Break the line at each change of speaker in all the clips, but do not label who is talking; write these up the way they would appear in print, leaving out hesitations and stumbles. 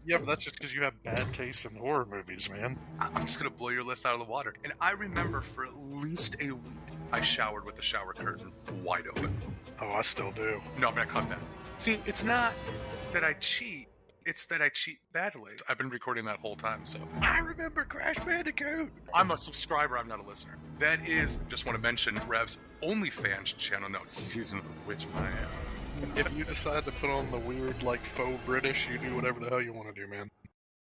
Yeah, but that's just because you have bad taste in horror movies, man.
I'm just going to blow your list out of the water. And I remember for at least a week, I showered with the shower curtain wide open.
Oh, I still do.
No, I'm going to cut that. See, it's not that I cheat. It's that I cheat badly. I've been recording that whole time, so.
I remember Crash Bandicoot.
I'm a subscriber, I'm not a listener. That is, just want to mention, Rev's OnlyFans channel. No, Season of the Witch, my ass.
If you decide to put on the weird, like, faux British, you do whatever the hell you want to do, man.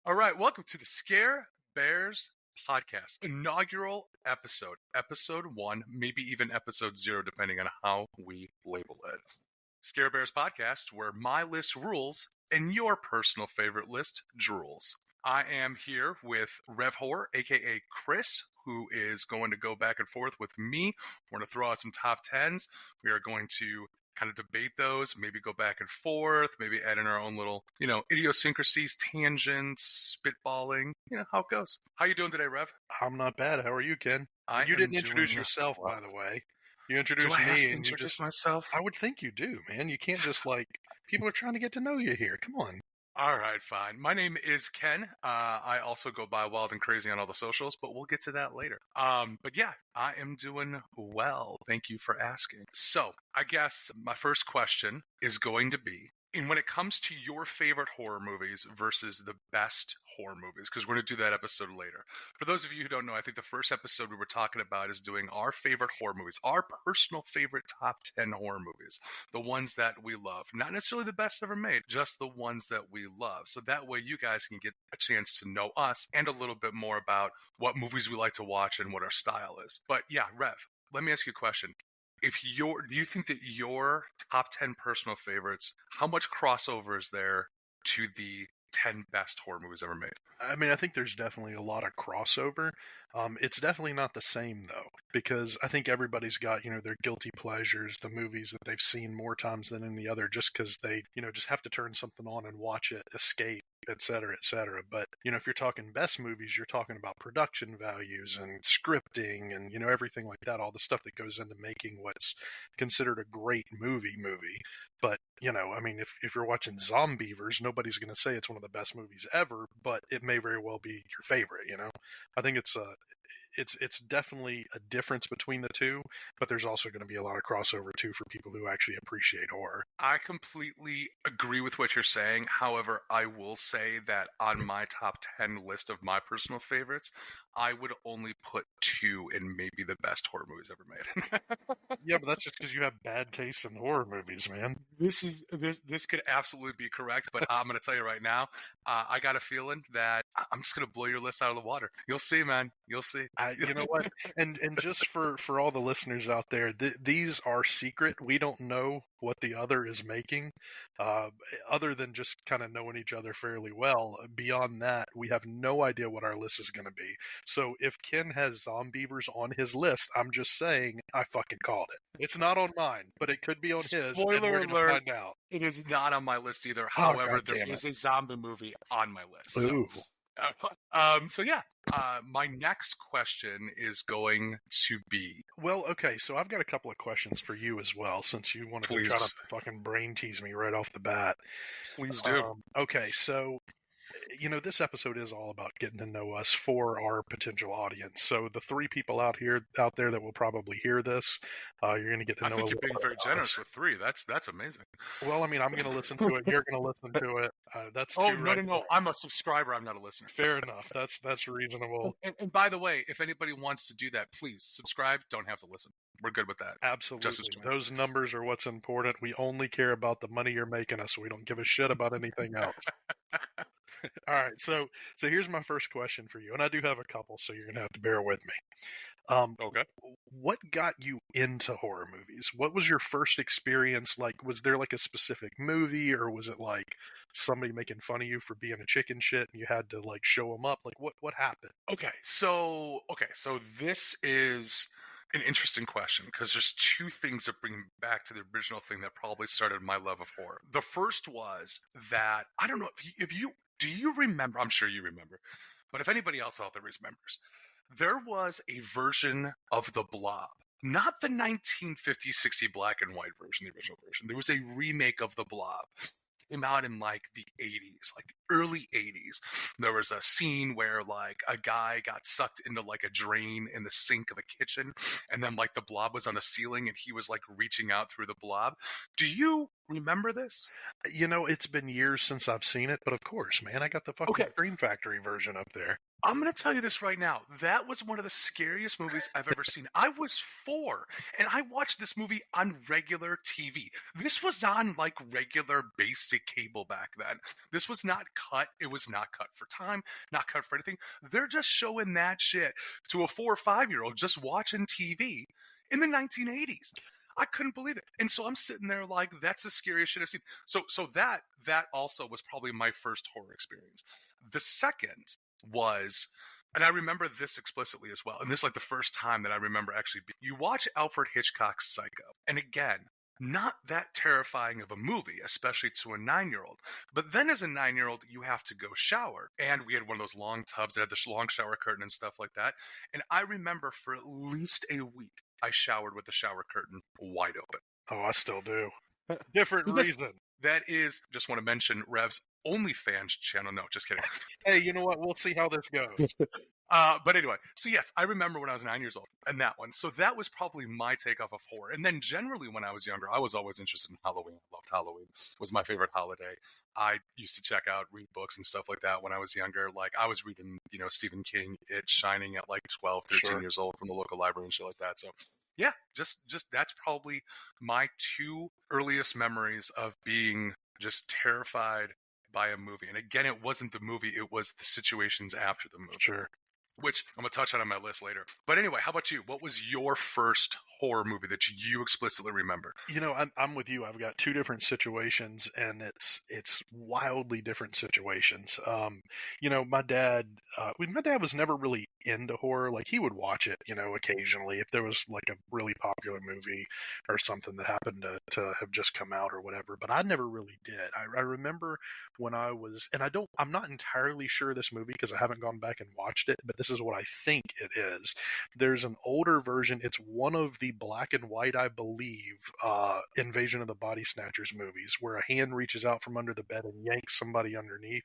All right, welcome to the Scare Bears podcast. Inaugural episode. Episode 1, maybe even episode 0, depending on how we label it. Scare Bears podcast, where my list rules and your personal favorite list drools. I am here with RevHorror, aka Chris, who is going to go back and forth with me. We're going to throw out some top 10s. We are going to kind of debate those, maybe go back and forth, maybe add in our own little, idiosyncrasies, tangents, spitballing, how it goes. How you doing today, Rev?
I'm not bad. How are you, Ken? You didn't introduce yourself, by the way. You introduced me, and
introduce myself?
I would think you do, man. You can't just people are trying to get to know you here. Come on.
All right, fine. My name is Ken. I also go by Wild and Crazy on all the socials, but we'll get to that later. But yeah, I am doing well. Thank you for asking. So I guess my first question is going to be, and when it comes to your favorite horror movies versus the best horror movies, because we're going to do that episode later. For those of you who don't know, I think the first episode we were talking about is doing our favorite horror movies, our personal favorite top 10 horror movies, the ones that we love. Not necessarily the best ever made, just the ones that we love. So that way you guys can get a chance to know us and a little bit more about what movies we like to watch and what our style is. But yeah, Rev, let me ask you a question. Do you think that your top 10 personal favorites, how much crossover is there to the 10 best horror movies ever made?
I mean, I think there's definitely a lot of crossover. It's definitely not the same, though, because I think everybody's got, their guilty pleasures, the movies that they've seen more times than any other, just because they, just have to turn something on and watch it, escape, et cetera, et cetera. But, if you're talking best movies, you're talking about production values and scripting and, everything like that, all the stuff that goes into making what's considered a great movie. But, if you're watching Zombievers, nobody's going to say it's one of the best movies ever, but it may very well be your favorite, I think it's definitely a difference between the two, but there's also going to be a lot of crossover too for people who actually appreciate horror.
I completely agree with what you're saying. However, I will say that on my top 10 list of my personal favorites, I would only put 2 in maybe the best horror movies ever made.
Yeah, but that's just because you have bad taste in horror movies, man.
This could absolutely be correct, but I'm going to tell you right now, I got a feeling that I'm just going to blow your list out of the water. You'll see, man. You'll see.
You know what? And just for all the listeners out there, these are secret. We don't know what the other is making, other than just kind of knowing each other fairly well. Beyond that, we have no idea what our list is going to be. So if Ken has Zombievers on his list, I'm just saying I fucking called it. It's not on mine, but it could be on his.
Spoiler
and
alert.
Find out.
It is not on my list either. However, there is a zombie movie on my list.
Ooh.
So yeah, my next question is going to be...
Well, okay, so I've got a couple of questions for you as well, since you want to try to fucking brain tease me right off the bat.
Please do.
Okay, so... this episode is all about getting to know us for our potential audience. So the 3 people out there that will probably hear this, you're going to get to know. I
think you're being very generous with 3. That's amazing.
Well, I'm going to listen to it. You're going to listen to it. That's 2.
No. I'm a subscriber. I'm not a listener.
Fair enough. That's reasonable.
And by the way, if anybody wants to do that, please subscribe. Don't have to listen. We're good with that.
Absolutely. Those numbers are what's important. We only care about the money you're making us. We don't give a shit about anything else. All right, so here's my first question for you, and I do have a couple, so you're going to have to bear with me.
Okay.
What got you into horror movies? What was your first experience like? Was there like a specific movie, or was it like somebody making fun of you for being a chicken shit and you had to like show them up? Like what happened?
Okay, so this is an interesting question because there's 2 things that bring me back to the original thing that probably started my love of horror. The first was that, I don't know do you remember? I'm sure you remember, but if anybody else out there remembers, there was a version of The Blob, not the 1950-60 black and white version, the original version. There was a remake of The Blob. came out in like the 80s, like the early 80s. There was a scene where like a guy got sucked into like a drain in the sink of a kitchen, and then like the blob was on the ceiling and he was like reaching out through the blob. Do you remember this?
It's been years since I've seen it, but of course, man, I got the fucking Scream Factory version up there.
I'm going to tell you this right now. That was one of the scariest movies I've ever seen. I was 4, and I watched this movie on regular TV. This was on, like, regular basic cable back then. This was not cut. It was not cut for time, not cut for anything. They're just showing that shit to a 4 or 5-year-old just watching TV in the 1980s. I couldn't believe it. And so I'm sitting there like, that's the scariest shit I've seen. So that also was probably my first horror experience. The second was, and I remember this explicitly as well, and this is like the first time that I remember actually, you watch Alfred Hitchcock's Psycho, and again, not that terrifying of a movie, especially to a 9-year-old. But then as a 9-year-old, you have to go shower. And we had one of those long tubs that had the long shower curtain and stuff like that. And I remember for at least a week, I showered with the shower curtain wide open.
Oh, I still do. Different reason.
That is, just want to mention Rev's OnlyFans channel. No, just kidding.
Hey, you know what? We'll see how this goes.
But anyway, so yes, I remember when I was 9 years old and that one. So that was probably my takeoff of horror. And then generally when I was younger, I was always interested in Halloween. I loved Halloween. It was my favorite holiday. I used to read books and stuff like that when I was younger. Like I was reading, Stephen King, It, Shining at like 12, 13 years old from the local library and shit like that. So yeah, just that's probably my 2 earliest memories of being just terrified by a movie. And again, it wasn't the movie, it was the situations after the movie.
Sure.
Which I'm going to touch on my list later. But anyway, how about you? What was your first horror movie that you explicitly remember?
I'm with you. I've got 2 different situations, and it's wildly different situations. My dad was never really into horror. Like he would watch it, occasionally if there was like a really popular movie or something that happened to have just come out or whatever. But I never really did. I remember when I was, and I'm not entirely sure this movie because I haven't gone back and watched it, but this is what I think it is. There's an older version. It's one of the black and white, I believe, Invasion of the Body Snatchers movies where a hand reaches out from under the bed and yanks somebody underneath.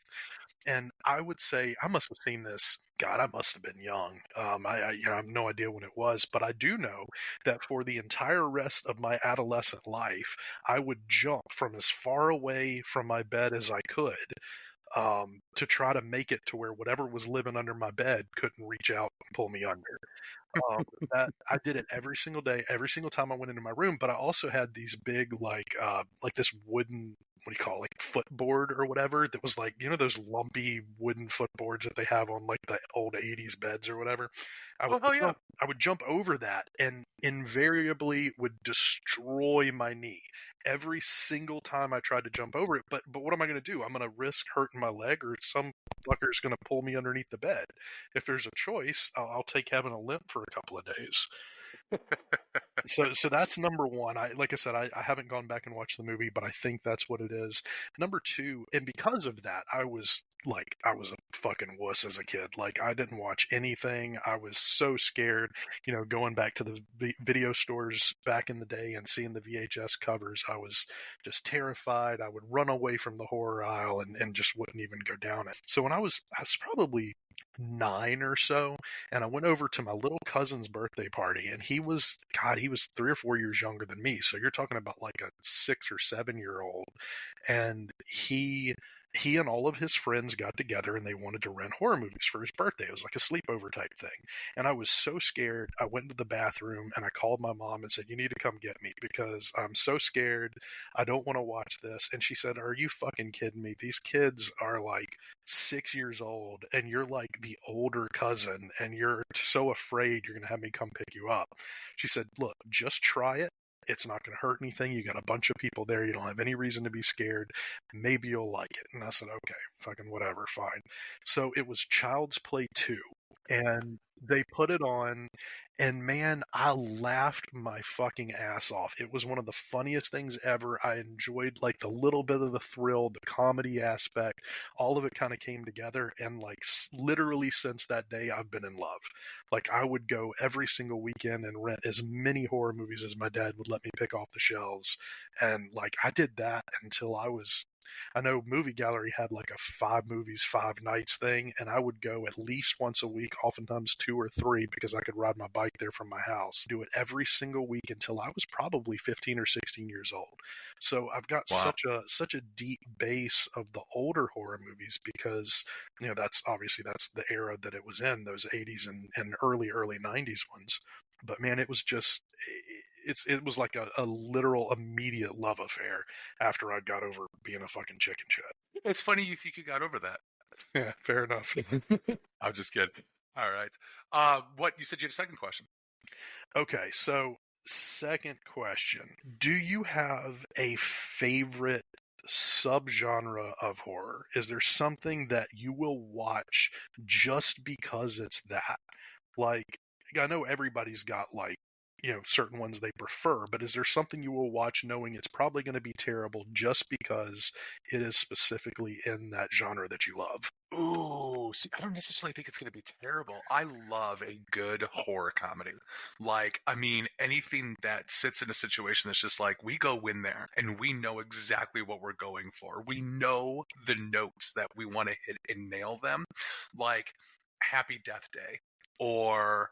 And I would say I must have seen this. God, I must have been young. I have no idea when it was, but I do know that for the entire rest of my adolescent life, I would jump from as far away from my bed as I could to try to make it to where whatever was living under my bed couldn't reach out and pull me under. That I did it every single day, every single time I went into my room. But I also had these big, like this wooden, what do you call it, like footboard or whatever, that was like, those lumpy wooden footboards that they have on like the old 80s beds or whatever. I would jump over that and invariably would destroy my knee every single time I tried to jump over it. But what am I going to do? I'm going to risk hurting my leg, or some fucker's going to pull me underneath the bed. If there's a choice, I'll take having a limp for a couple of days. So that's number one. Like I said, I haven't gone back and watched the movie, but I think that's what it is. Number 2, and because of that, I was a fucking wuss as a kid. Like I didn't watch anything. I was so scared. Going back to the video stores back in the day and seeing the VHS covers, I was just terrified. I would run away from the horror aisle and just wouldn't even go down it. So when I was probably 9 or so, and I went over to my little cousin's birthday party, and he was 3 or 4 years younger than me. So you're talking about like a 6 or 7-year-old, and he and all of his friends got together and they wanted to rent horror movies for his birthday. It was like a sleepover type thing. And I was so scared. I went into the bathroom and I called my mom and said, "You need to come get me because I'm so scared. I don't want to watch this." And she said, "Are you fucking kidding me? These kids are like 6 years old and you're like the older cousin and you're so afraid you're going to have me come pick you up." She said, "Look, just try it. It's not going to hurt anything. You got a bunch of people there. You don't have any reason to be scared. Maybe you'll like it." And I said, "Okay, fucking whatever, fine." So it was Child's Play 2. And They put it on, and man, I laughed my fucking ass off. It was one of the funniest things ever. I enjoyed like the little bit of the thrill, the comedy aspect, all of it kind of came together. And like literally since that day, I've been in love. Like I would go every single weekend and rent as many horror movies as my dad would let me pick off the shelves. And like I did that until I know Movie Gallery had like a 5 movies, 5 nights thing, and I would go at least once a week, oftentimes 2 or 3, because I could ride my bike there from my house. Do it every single week until I was probably 15 or 16 years old. So I've got
Wow.
such a deep base of the older horror movies because that's the era that it was in, those 80s and early 90s ones. But man, it was just it was like a literal immediate love affair after I got over being a fucking chicken shit.
It's funny you think you got over that.
Yeah, fair enough.
I'm just kidding. All right. What you said you had a second question.
Okay, so second question. Do you have a favorite subgenre of horror? Is there something that you will watch just because it's that? Like, I know everybody's got like certain ones they prefer, but is there something you will watch knowing it's probably going to be terrible just because it is specifically in that genre that you love?
Ooh, see, I don't necessarily think it's going to be terrible. I love a good horror comedy. Like, I mean, anything that sits in a situation that's just like, we go in there and we know exactly what we're going for. We know the notes that we want to hit and nail them. Like Happy Death Day, or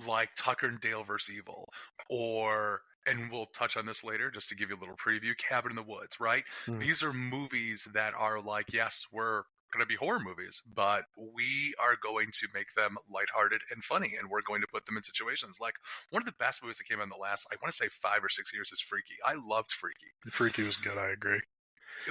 like Tucker and Dale vs. Evil, or, and we'll touch on this later just to give you a little preview, Cabin in the Woods, right? These are movies that are like, yes, we're going to be horror movies, but we are going to make them lighthearted and funny, and we're going to put them in situations. Like one of the best movies that came out in the last, I want to say 5 or 6 years, is Freaky. I loved Freaky.
Freaky was good, I agree.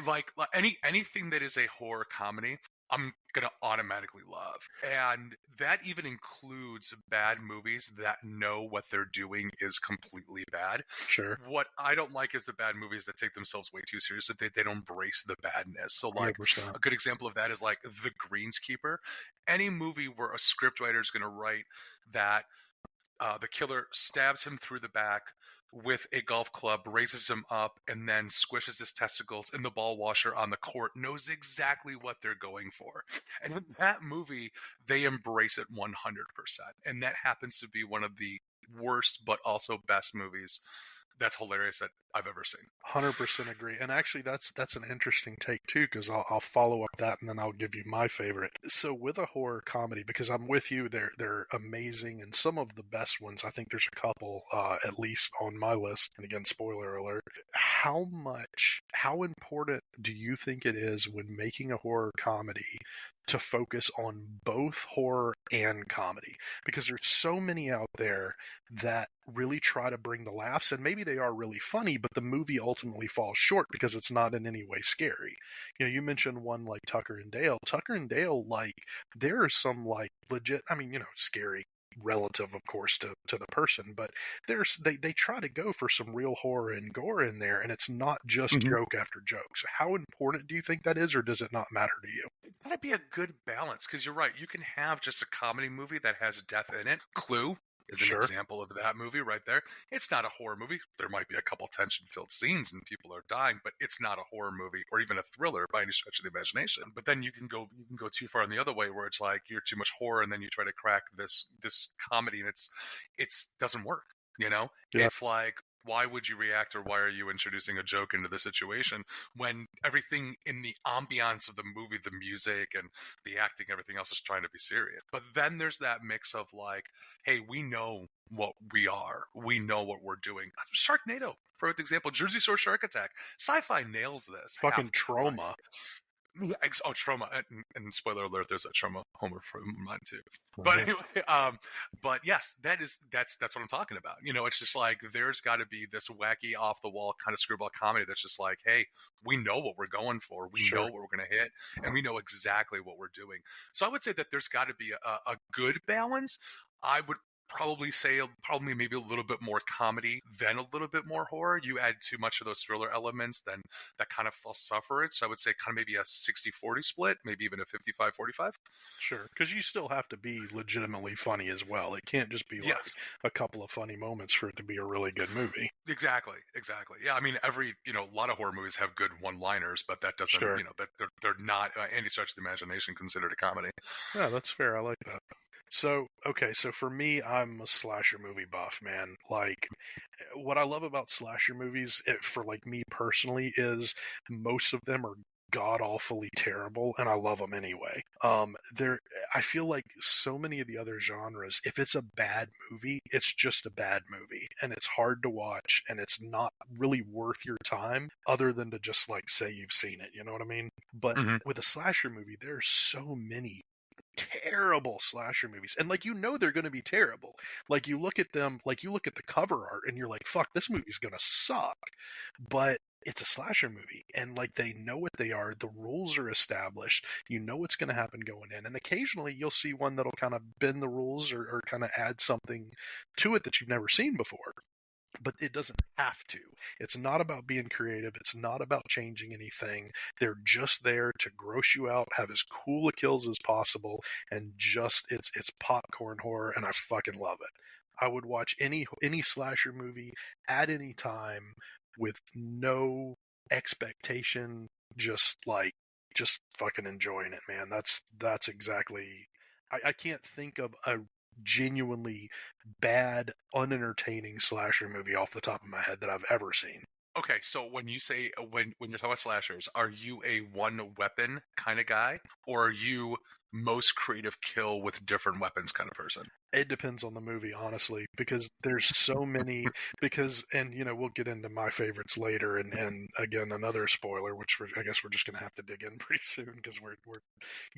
Like anything that is a horror comedy, I'm going to automatically love. And that even includes bad movies that know what they're doing is completely bad.
Sure.
What I don't like is the bad movies that take themselves way too seriously. They don't embrace the badness. So like
100%.
a good example of that is like The Greenskeeper. Any movie where a scriptwriter is going to write that the killer stabs him through the back with a golf club, raises him up, and then squishes his testicles in the ball washer on the court, knows exactly what they're going for. And in that movie, they embrace it 100%. And that happens to be one of the worst but also best movies that's hilarious that I've ever seen.
100% agree. And actually, that's an interesting take too, because I'll follow up that and then I'll give you my favorite. So with a horror comedy, because I'm with you, they're amazing, and some of the best ones. I think there's a couple at least on my list. And again, spoiler alert. How important do you think it is when making a horror comedy to focus on both horror and comedy? Because there's so many out there that really try to bring the laughs, and maybe they are really funny, but the movie ultimately falls short because it's not in any way scary. You mentioned one like Tucker and Dale. Tucker and Dale, like, there are some like legit, I mean, scary relative, of course, to the person, but they try to go for some real horror and gore in there, and it's not just joke after joke. So how important do you think that is, or does it not matter to you?
It's got to be a good balance, because you're right. You can have just a comedy movie that has death in it. Clue is an example of that movie right there. It's not a horror movie. There might be a couple tension-filled scenes and people are dying, but it's not a horror movie or even a thriller by any stretch of the imagination. But then you can go too far in the other way, where it's like you're too much horror, and then you try to crack this comedy, and it doesn't work.
Yeah.
It's like, why would you react, or why are you introducing a joke into the situation when everything in the ambiance of the movie, the music and the acting, everything else is trying to be serious? But then there's that mix of like, hey, we know what we are. We know what we're doing. Sharknado, for example, Jersey Shore Shark Attack. Sci-fi nails this.
Fucking Trauma.
Oh, Trauma, and spoiler alert, there's a Trauma Homer from mine too. But anyway, but yes, that's what I'm talking about. It's just like there's got to be this wacky, off the wall kind of screwball comedy that's just like, hey, we know what we're going for, we know what we're going to hit, and we know exactly what we're doing. So I would say that there's got to be a good balance. I would probably maybe a little bit more comedy than a little bit more horror. You add too much of those thriller elements, then that kind of will suffer it. So I would say kind of maybe a 60-40 split, maybe even a 55-45.
Sure, because you still have to be legitimately funny as well. It can't just be like a couple of funny moments for it to be a really good movie.
Exactly. Yeah, I mean, a lot of horror movies have good one-liners, but that doesn't, that they're not any stretch of the imagination considered a comedy.
Yeah, that's fair. I like that. So, okay, so for me, I'm a slasher movie buff, man. Like, what I love about slasher movies, for like me personally, is most of them are god-awfully terrible, and I love them anyway. I feel like so many of the other genres, if it's a bad movie, it's just a bad movie, and it's hard to watch, and it's not really worth your time, other than to just like say you've seen it, you know what I mean? But with a slasher movie, there's so many terrible slasher movies, and like they're going to be terrible. Like you look at them, like you look at the cover art and you're like, fuck, this movie's going to suck. But it's a slasher movie, and like they know what they are, the rules are established, you know what's going to happen going in, and occasionally you'll see one that'll kind of bend the rules or kind of add something to it that you've never seen before. But it doesn't have to. It's not about being creative. It's not about changing anything. They're just there to gross you out, have as cool a kills as possible, and just it's popcorn horror, and I fucking love it. I would watch any slasher movie at any time with no expectation, just fucking enjoying it, man. That's exactly. I can't think of a genuinely bad, unentertaining slasher movie off the top of my head that I've ever seen.
Okay, so when you say when you're talking about slashers, are you a one weapon kind of guy, or are you most creative kill with different weapons kind of person?
It depends on the movie, honestly, because there's so many. And we'll get into my favorites later, and again, another spoiler, which I guess we're just going to have to dig in pretty soon because we're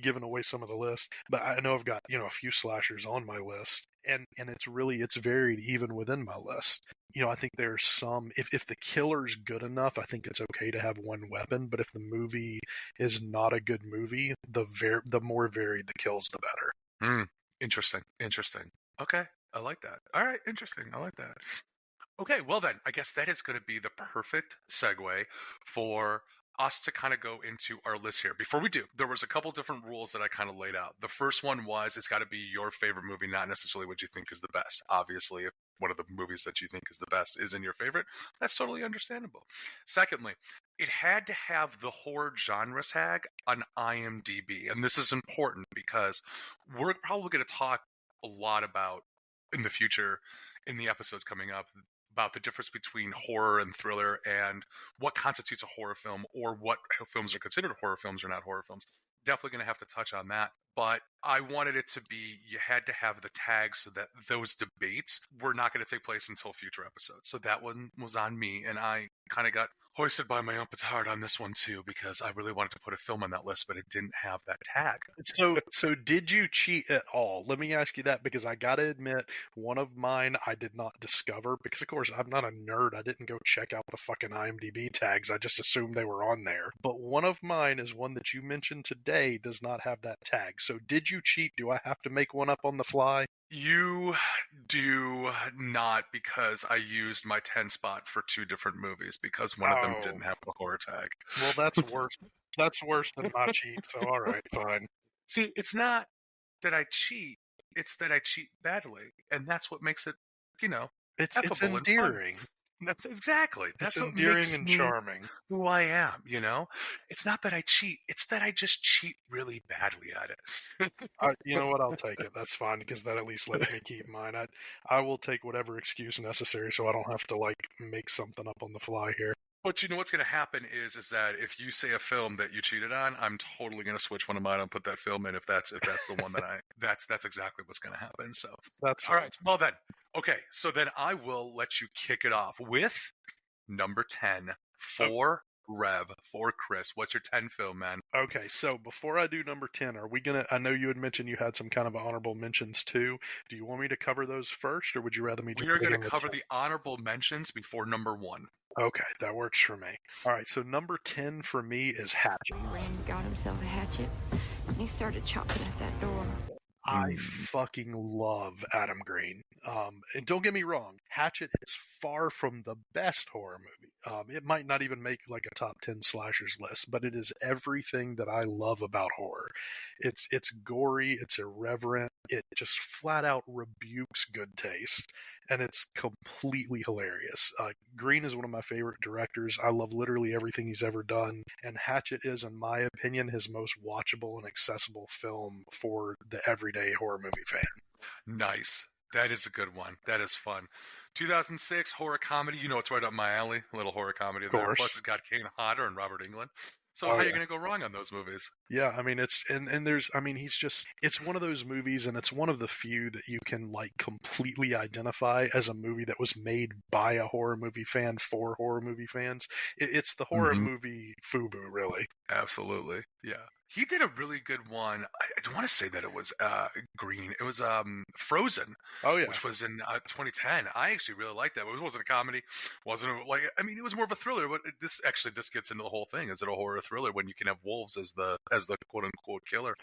giving away some of the list. But I know I've got a few slashers on my list, and it's varied even within my list. I think there's some, if the killer's good enough, I think it's okay to have one weapon, but if the movie is not a good movie, the more varied the kills, the better.
Interesting. Okay, I like that. All right, interesting. I like that. Okay, well then, I guess that is going to be the perfect segue for us to kind of go into our list here. Before we do, there was a couple different rules that I kind of laid out. The first one was it's got to be your favorite movie, not necessarily what you think is the best. Obviously, if one of the movies that you think is the best isn't your favorite, that's totally understandable. Secondly, it had to have the horror genre tag on IMDb. And this is important because we're probably going to talk a lot about in the future, in the episodes coming up, about the difference between horror and thriller and what constitutes a horror film, or what films are considered horror films or not horror films. Definitely going to have to touch on that. But I wanted it to be, you had to have the tag so that those debates were not going to take place until future episodes. So that one was on me, and I kind of got hoisted by my own petard on this one too, because I really wanted to put a film on that list, but it didn't have that tag.
So did you cheat at all? Let me ask you that, because I gotta admit, one of mine I did not discover, because of course I'm not a nerd. I didn't go check out the fucking IMDb tags. I just assumed they were on there. But one of mine is one that you mentioned today does not have that tag. So did you cheat? Do I have to make one up on the fly?
You do not, because I used my 10 spot for two different movies because one of them didn't have the horror tag.
Well, that's worse. That's worse than my cheat, so all right, fine.
See, it's not that I cheat, it's that I cheat badly, and that's what makes it,
it's endearing.
That's exactly. That's what
endearing
makes
and
me
charming.
Who I am, It's not that I cheat. It's that I just cheat really badly at it.
You know what? I'll take it. That's fine, because that at least lets me keep mine. I will take whatever excuse necessary, so I don't have to make something up on the fly here.
But you know what's going to happen is that if you say a film that you cheated on, I'm totally going to switch one of mine and put that film in if that's the one that that's exactly what's going to happen. So
that's
all right. Well then, okay. So then I will let you kick it off with number 10 for Rev, for Chris. What's your 10 film, man?
Okay, so before I do number 10, are we gonna? I know you had mentioned you had some kind of honorable mentions too. Do you want me to cover those first, or would you rather me?
We are going to cover the honorable mentions before number 1.
Okay, that works for me. All right, so number 10 for me is Hatchet.
Randy got himself a hatchet, and he started chopping at that door.
I fucking love Adam Green. And don't get me wrong, Hatchet is far from the best horror movie. It might not even make like a top 10 slashers list, but it is everything that I love about horror. It's gory, it's irreverent, it just flat out rebukes good taste, and it's completely hilarious. Green is one of my favorite directors. I love literally everything he's ever done, and Hatchet is, in my opinion, his most watchable and accessible film for the everyday horror movie fan.
Nice. That is a good one. That is fun. 2006 horror comedy. You know, it's right up my alley. A little horror comedy there. Plus, it's got Kane Hodder and Robert Englund. So how are you going to go wrong on those movies?
Yeah, I mean, it's and there's, I mean, it's one of those movies, and it's one of the few that you can like completely identify as a movie that was made by a horror movie fan for horror movie fans. It's the horror movie FUBU, really.
Absolutely, yeah. He did a really good one. I want to say that it was Green. It was Frozen.
Oh yeah,
which was in 2010. I actually really liked that. It wasn't a comedy. Wasn't like, I mean, it was more of a thriller. But this gets into the whole thing. Is it a horror thriller when you can have wolves as the quote unquote killer?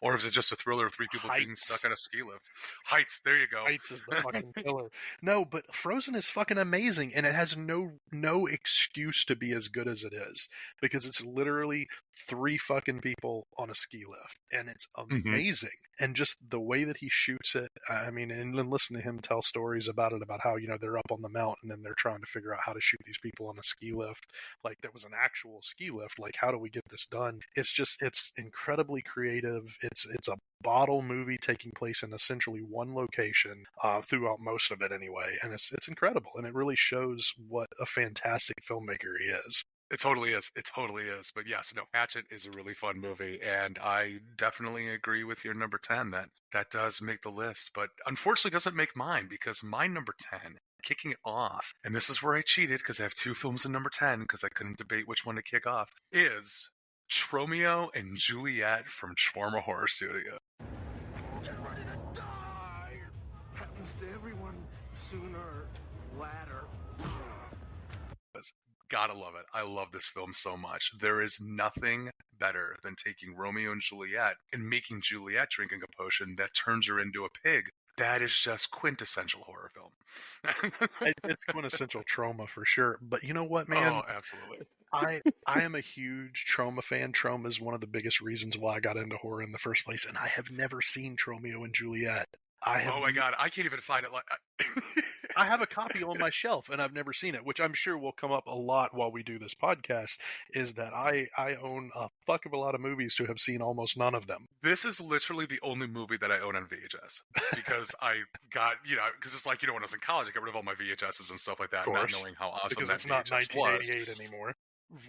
Or is it just a thriller of three people being stuck on a ski lift? Heights, there you go.
Heights is the fucking killer. No, but Frozen is fucking amazing, and it has no excuse to be as good as it is, because it's literally three fucking people on a ski lift, and it's amazing. And just the way that he shoots it, I mean, and then listen to him tell stories about it, about how, you know, they're up on the mountain and they're trying to figure out how to shoot these people on a ski lift. Like, there was an actual ski lift. Like, how do we get this done? It's incredibly creative. It's a bottle movie taking place in essentially one location throughout most of it anyway, and it's incredible, and it really shows what a fantastic filmmaker he is.
It totally is. It totally is. But yes, no, Hatchet is a really fun movie, and I definitely agree with your number 10 that does make the list, but unfortunately doesn't make mine, because my number 10, kicking it off, and this is where I cheated because I have two films in number 10 because I couldn't debate which one to kick off, is Tromeo and Juliet from Shawarma Horror Studio.
Get ready to die! Happens to everyone sooner or later.
Gotta love it. I love this film so much. There is nothing better than taking Romeo and Juliet and making Juliet drinking a potion that turns her into a pig. That is just quintessential horror film.
It's quintessential trauma for sure. But you know what, man?
Oh, absolutely.
I am a huge Troma fan. Troma is one of the biggest reasons why I got into horror in the first place, and I have never seen Tromeo and Juliet.
Oh my god, I can't even find it.
I have a copy on my shelf, and I've never seen it, which I'm sure will come up a lot while we do this podcast, is that I own a fuck of a lot of movies to have seen almost none of them.
This is literally the only movie that I own on VHS, because I got, because it's like, when I was in college, I got rid of all my VHSs and stuff like that, not knowing how awesome
because
that
it's not
VHS
1988
was.
anymore.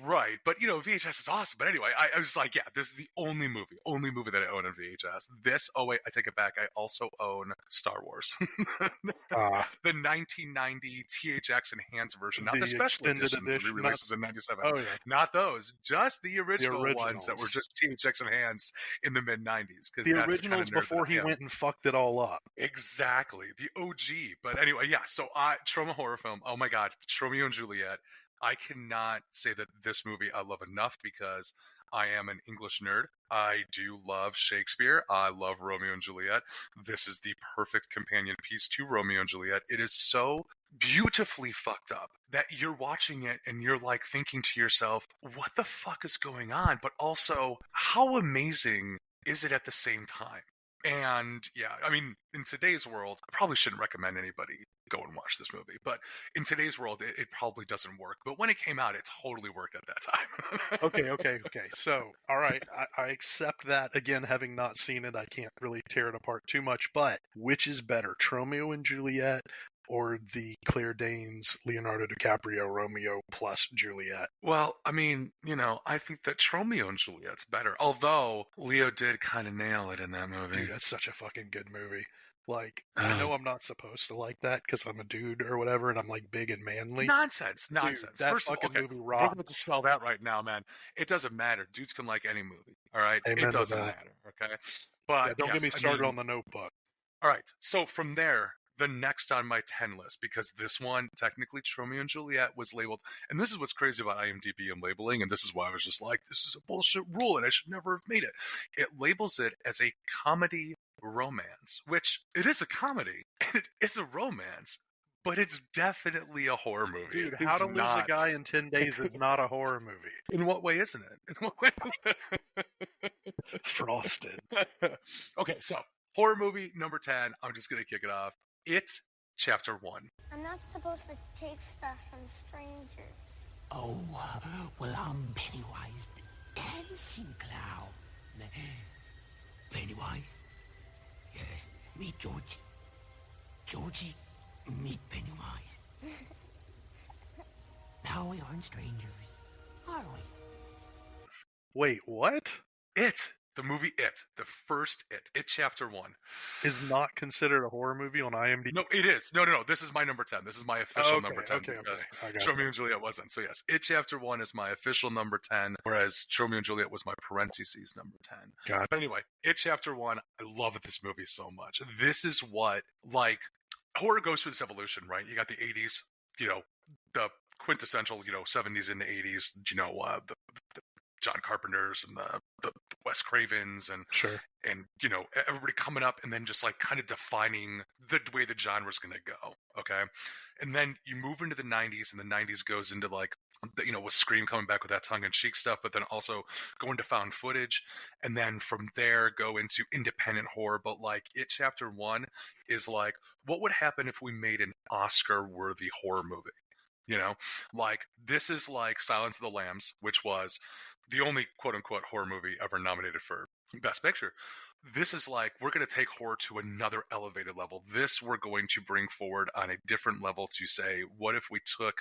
Right, but VHS is awesome. But anyway, I was like, yeah, this is the only movie that I own on VHS. Oh wait, I take it back. I also own Star Wars, the 1990 THX enhanced version, not the special editions, the re-releases in '97.
Oh yeah,
not those, just the original ones that were just THX enhanced in the mid '90s.
The originals before he went and fucked it all up.
Exactly, the OG. But anyway, yeah. So Troma horror film. Oh my god, Romeo and Juliet. I cannot say that this movie I love enough, because I am an English nerd. I do love Shakespeare. I love Romeo and Juliet. This is the perfect companion piece to Romeo and Juliet. It is so beautifully fucked up that you're watching it and you're like thinking to yourself, what the fuck is going on? But also, how amazing is it at the same time? And yeah, I mean, in today's world, I probably shouldn't recommend anybody go and watch this movie, but in today's world, it probably doesn't work. But when it came out, it totally worked at that time.
Okay. So, all right, I accept that. Again, having not seen it, I can't really tear it apart too much. But which is better, Tromeo and Juliet, or the Claire Danes, Leonardo DiCaprio, Romeo plus Juliet?
Well, I mean, I think that Tromeo and Juliet's better. Although Leo did kind of nail it in that movie.
Dude, that's such a fucking good movie. Like, I know I'm not supposed to like that because I'm a dude or whatever, and I'm like big and manly.
Nonsense.
Dude, that
First
fucking
of all,
movie
we're
rocked.
going to spell that right now, man. It doesn't matter. Dudes can like any movie. All right,
Amen
it doesn't
to that.
matter. Okay, but
Don't get me started on The Notebook.
All right, so from there, the next on my 10 list, because this one, technically Romeo and Juliet, was labeled, and this is what's crazy about IMDb and labeling, and this is why I was just like, this is a bullshit rule and I should never have made it. It labels it as a comedy romance, which it is a comedy and it is a romance, but it's definitely a horror movie.
Dude,
It
How
is
to Lose a Guy in 10 Days is not a horror movie.
In what way isn't it? In what way is it?
Frosted.
Okay, so horror movie number 10. I'm just going to kick it off. It, Chapter 1.
I'm not supposed to take stuff from strangers.
Oh, well, I'm Pennywise the dancing clown. Pennywise? Yes, meet Georgie. Georgie, meet Pennywise. Now we aren't strangers, are we?
Wait, what?
It, the movie It, the first It Chapter 1.
Is not considered a horror movie on IMDb?
No, it is. No. This is my number 10. This is my official number 10.
Okay. I got
Romeo and Juliet wasn't. So yes, It Chapter 1 is my official number 10, whereas Romeo and Juliet was my parentheses number 10.
Gotcha.
But anyway, It Chapter 1, I love this movie so much. This is what, like, horror goes through this evolution, right? You got the 80s, the quintessential, 70s and the 80s, the John Carpenters and the Wes Cravens and
Sure.
and everybody coming up and then just like kind of defining the way the genre's going to go. Okay. And then you move into the 90s, and the 90s goes into like, with Scream coming back with that tongue-in-cheek stuff, but then also go into found footage, and then from there go into independent horror. But like It Chapter 1 is like, what would happen if we made an Oscar-worthy horror movie? Like this is like Silence of the Lambs, which was the only quote-unquote horror movie ever nominated for Best Picture. This is like, we're going to take horror to another elevated level. This we're going to bring forward on a different level to say, what if we took,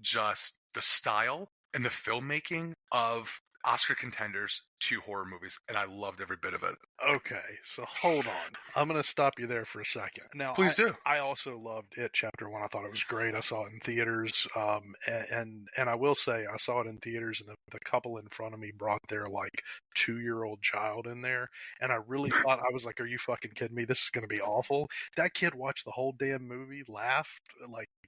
just the style and the filmmaking of Oscar contenders to horror movies, and I loved every bit of it.
Okay, so hold on. I'm going to stop you there for a second. Now,
Please do.
I also loved It Chapter 1. I thought it was great. I saw it in theaters, and I will say I saw it in theaters, and the couple in front of me brought their, 2-year-old child in there, and I really thought, I was like, are you fucking kidding me? This is going to be awful. That kid watched the whole damn movie, laughed,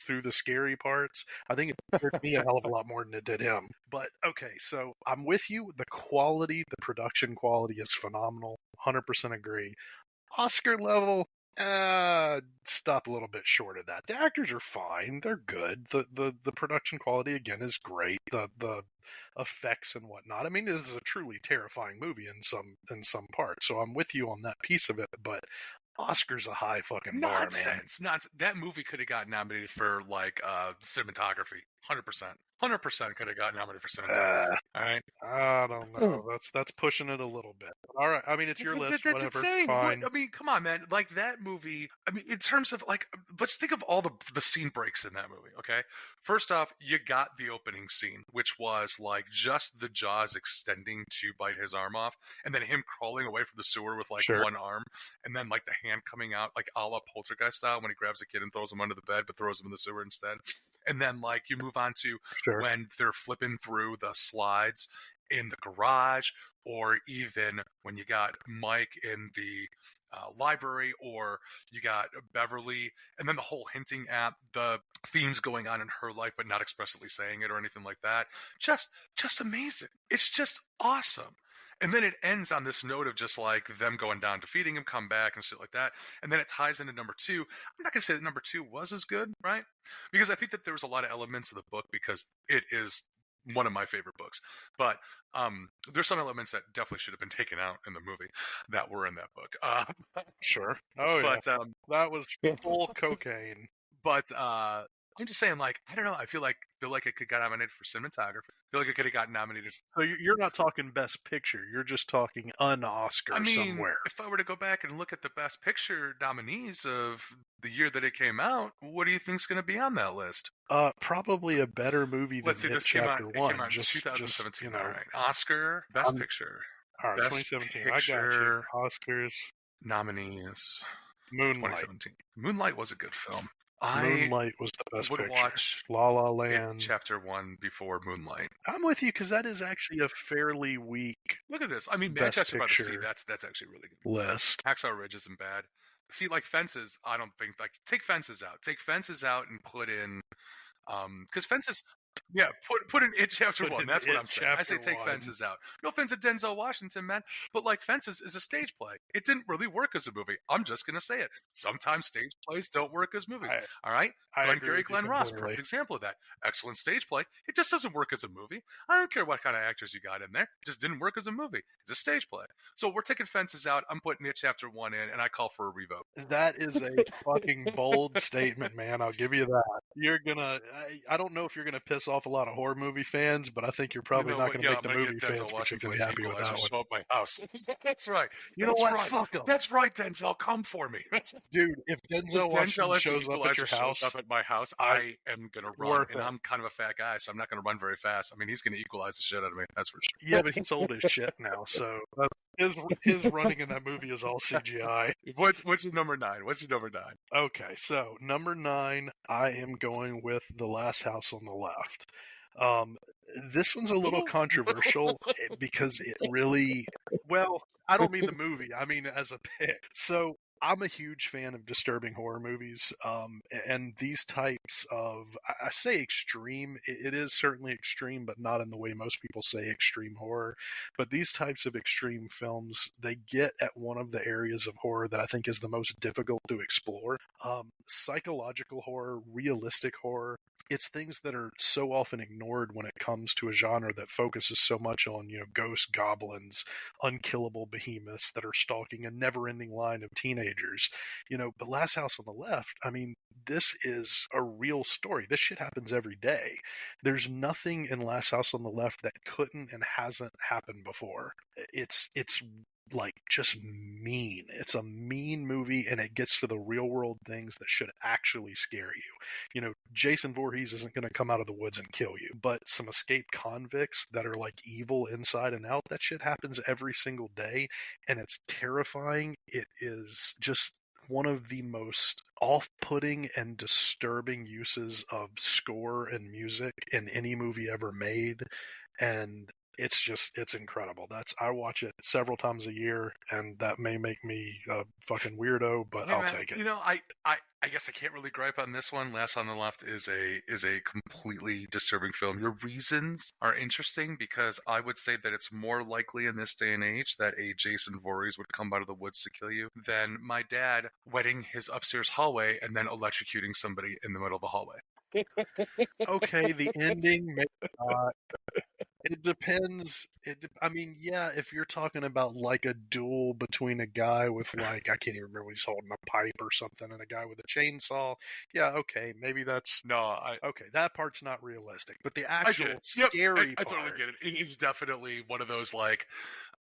through the scary parts. I think it scared me a hell of a lot more than it did him. But, okay, so I'm with you. The quality, the production quality is phenomenal. 100% agree. Oscar level, stop a little bit short of that. The actors are fine. They're good. The production quality, again, is great. The effects and whatnot. I mean, it is a truly terrifying movie in some parts. So I'm with you on that piece of it, but Oscar's a high fucking bar, man.
Nonsense. That movie could have gotten nominated for cinematography. 100%. 100% could have gotten nominated for cinematography. All right.
I don't know. That's pushing it a little bit. All right. I mean, it's your list.
That's
whatever.
insane.
Fine.
I mean, come on, man. Like that movie. I mean, in terms of let's think of all the scene breaks in that movie. Okay. First off, you got the opening scene, which was just the jaws extending to bite his arm off, and then him crawling away from the sewer with
Sure.
one arm, and then the hand coming out a la Poltergeist style when he grabs a kid and throws him under the bed, but throws him in the sewer instead. And then you move on to
Sure.
when they're flipping through the slides in the garage, or even when you got Mike in the library, or you got Beverly, and then the whole hinting at the themes going on in her life but not expressly saying it or anything like that. Just amazing. It's just awesome. And then it ends on this note of just them going down, defeating him, come back, and shit like that. And then it ties into number 2. I'm not going to say that number 2 was as good, right? Because I think that there was a lot of elements of the book, because it is one of my favorite books. But there's some elements that definitely should have been taken out in the movie that were in that book.
Sure. Oh, yeah.
But
That was full cocaine.
But I'm just saying, I don't know. I feel like it could got nominated for cinematography. I feel like it could have gotten nominated.
So you're not talking Best Picture. You're just talking Oscar somewhere.
If I were to go back and look at the Best Picture nominees of the year that it came out, what do you think's going to be on that list?
Probably a better movie than
Let's see.
It
This came out.
Chapter
It
1.
came out in 2017. All right. Oscar Best Picture.
All right,
Best
2017. I got
Picture
you. Oscars.
Nominees.
Moonlight.
2017. Moonlight was a good film.
Moonlight was the best
would
picture.
watch
La La
It
Land.
Chapter 1 before Moonlight.
I'm with you, because that is actually a fairly weak
Look at this. I mean,
Best
Manchester by the Sea,
Picture
that's actually really good.
list.
Hacksaw Ridge isn't bad. See, like Fences, I don't think, like, take Fences out. Take Fences out and put in, because Fences, yeah, put in It Chapter
Put
1.
in
That's what
It
I'm saying. I say
Chapter
take
1.
Fences out. No offense to Denzel Washington, man, but like Fences is a stage play. It didn't really work as a movie. I'm just gonna say it. Sometimes stage plays don't work as movies. All right,
I agree
Glengarry
with you
Glen Ross,
completely.
perfect example of that. Excellent stage play. It just doesn't work as a movie. I don't care what kind of actors you got in there. It just didn't work as a movie. It's a stage play. So we're taking Fences out. I'm putting It Chapter 1 in, and I call for a revote.
That is a fucking bold statement, man. I'll give you that. You're gonna. I don't know if you're gonna piss off a lot of horror movie fans, but I think you're probably not gonna make the movie fans particularly happy with that one.
Show up my house. That's right.
You know
That's
what?
Right.
Fuck 'em.
That's right, Denzel. Come for me,
Dude. If Denzel Washington
as the
shows up at your
Equalizer
house,
shows up at my house, I am gonna run,
worth
and
it.
I'm kind of a fat guy, so I'm not gonna run very fast. I mean, he's gonna equalize the shit out of me. That's for sure.
yeah, but he's old as shit now, so his running in that movie is all CGI.
What's your number 9? What's your number 9?
Okay, so number 9, I am going with The Last House on the Left. This one's a little controversial because it really, well, I don't mean the movie, I mean as a pick. So I'm a huge fan of disturbing horror movies, and these types of, I say extreme, it is certainly extreme, but not in the way most people say extreme horror. But these types of extreme films, they get at one of the areas of horror that I think is the most difficult to explore. Psychological horror, realistic horror. It's things that are so often ignored when it comes to a genre that focuses so much on, ghosts, goblins, unkillable behemoths that are stalking a never-ending line of teenagers. But Last House on the Left, I mean, this is a real story. This shit happens every day. There's nothing in Last House on the Left that couldn't and hasn't happened before. It's like just mean. It's a mean movie, and it gets to the real world things that should actually scare you. Jason Voorhees isn't going to come out of the woods and kill you, but some escaped convicts that are like evil inside and out, that shit happens every single day, and it's terrifying. It is just one of the most off-putting and disturbing uses of score and music in any movie ever made, and it's incredible. I watch it several times a year, and that may make me a fucking weirdo, but I'll take it.
I guess I can't really gripe on this one. Last on the Left is a completely disturbing film. Your reasons are interesting because I would say that it's more likely in this day and age that a Jason Voorhees would come out of the woods to kill you than my dad wetting his upstairs hallway and then electrocuting somebody in the middle of the hallway.
Okay, the ending, it depends. I mean, yeah, if you're talking about like a duel between a guy with like, I can't even remember what he's holding, a pipe or something, and a guy with a chainsaw, yeah, okay, maybe that's... okay, that part's not realistic. But the actual scary
I totally get it. It is definitely one of those, like,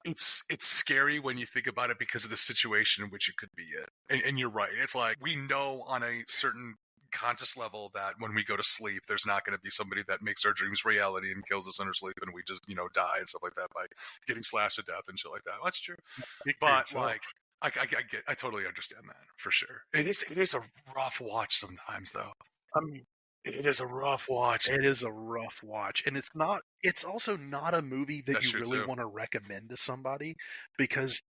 it's scary when you think about it because of the situation in which you could be in. And you're right. It's like, we know on a certain conscious level that when we go to sleep, there's not going to be somebody that makes our dreams reality and kills us in our sleep, and we just die and stuff like that by getting slashed to death and shit like that. That's true. But like, I totally understand that for sure. It is a rough watch sometimes, though. It is a rough watch.
It is a rough watch, and it's also not a movie that you really want to recommend to somebody, because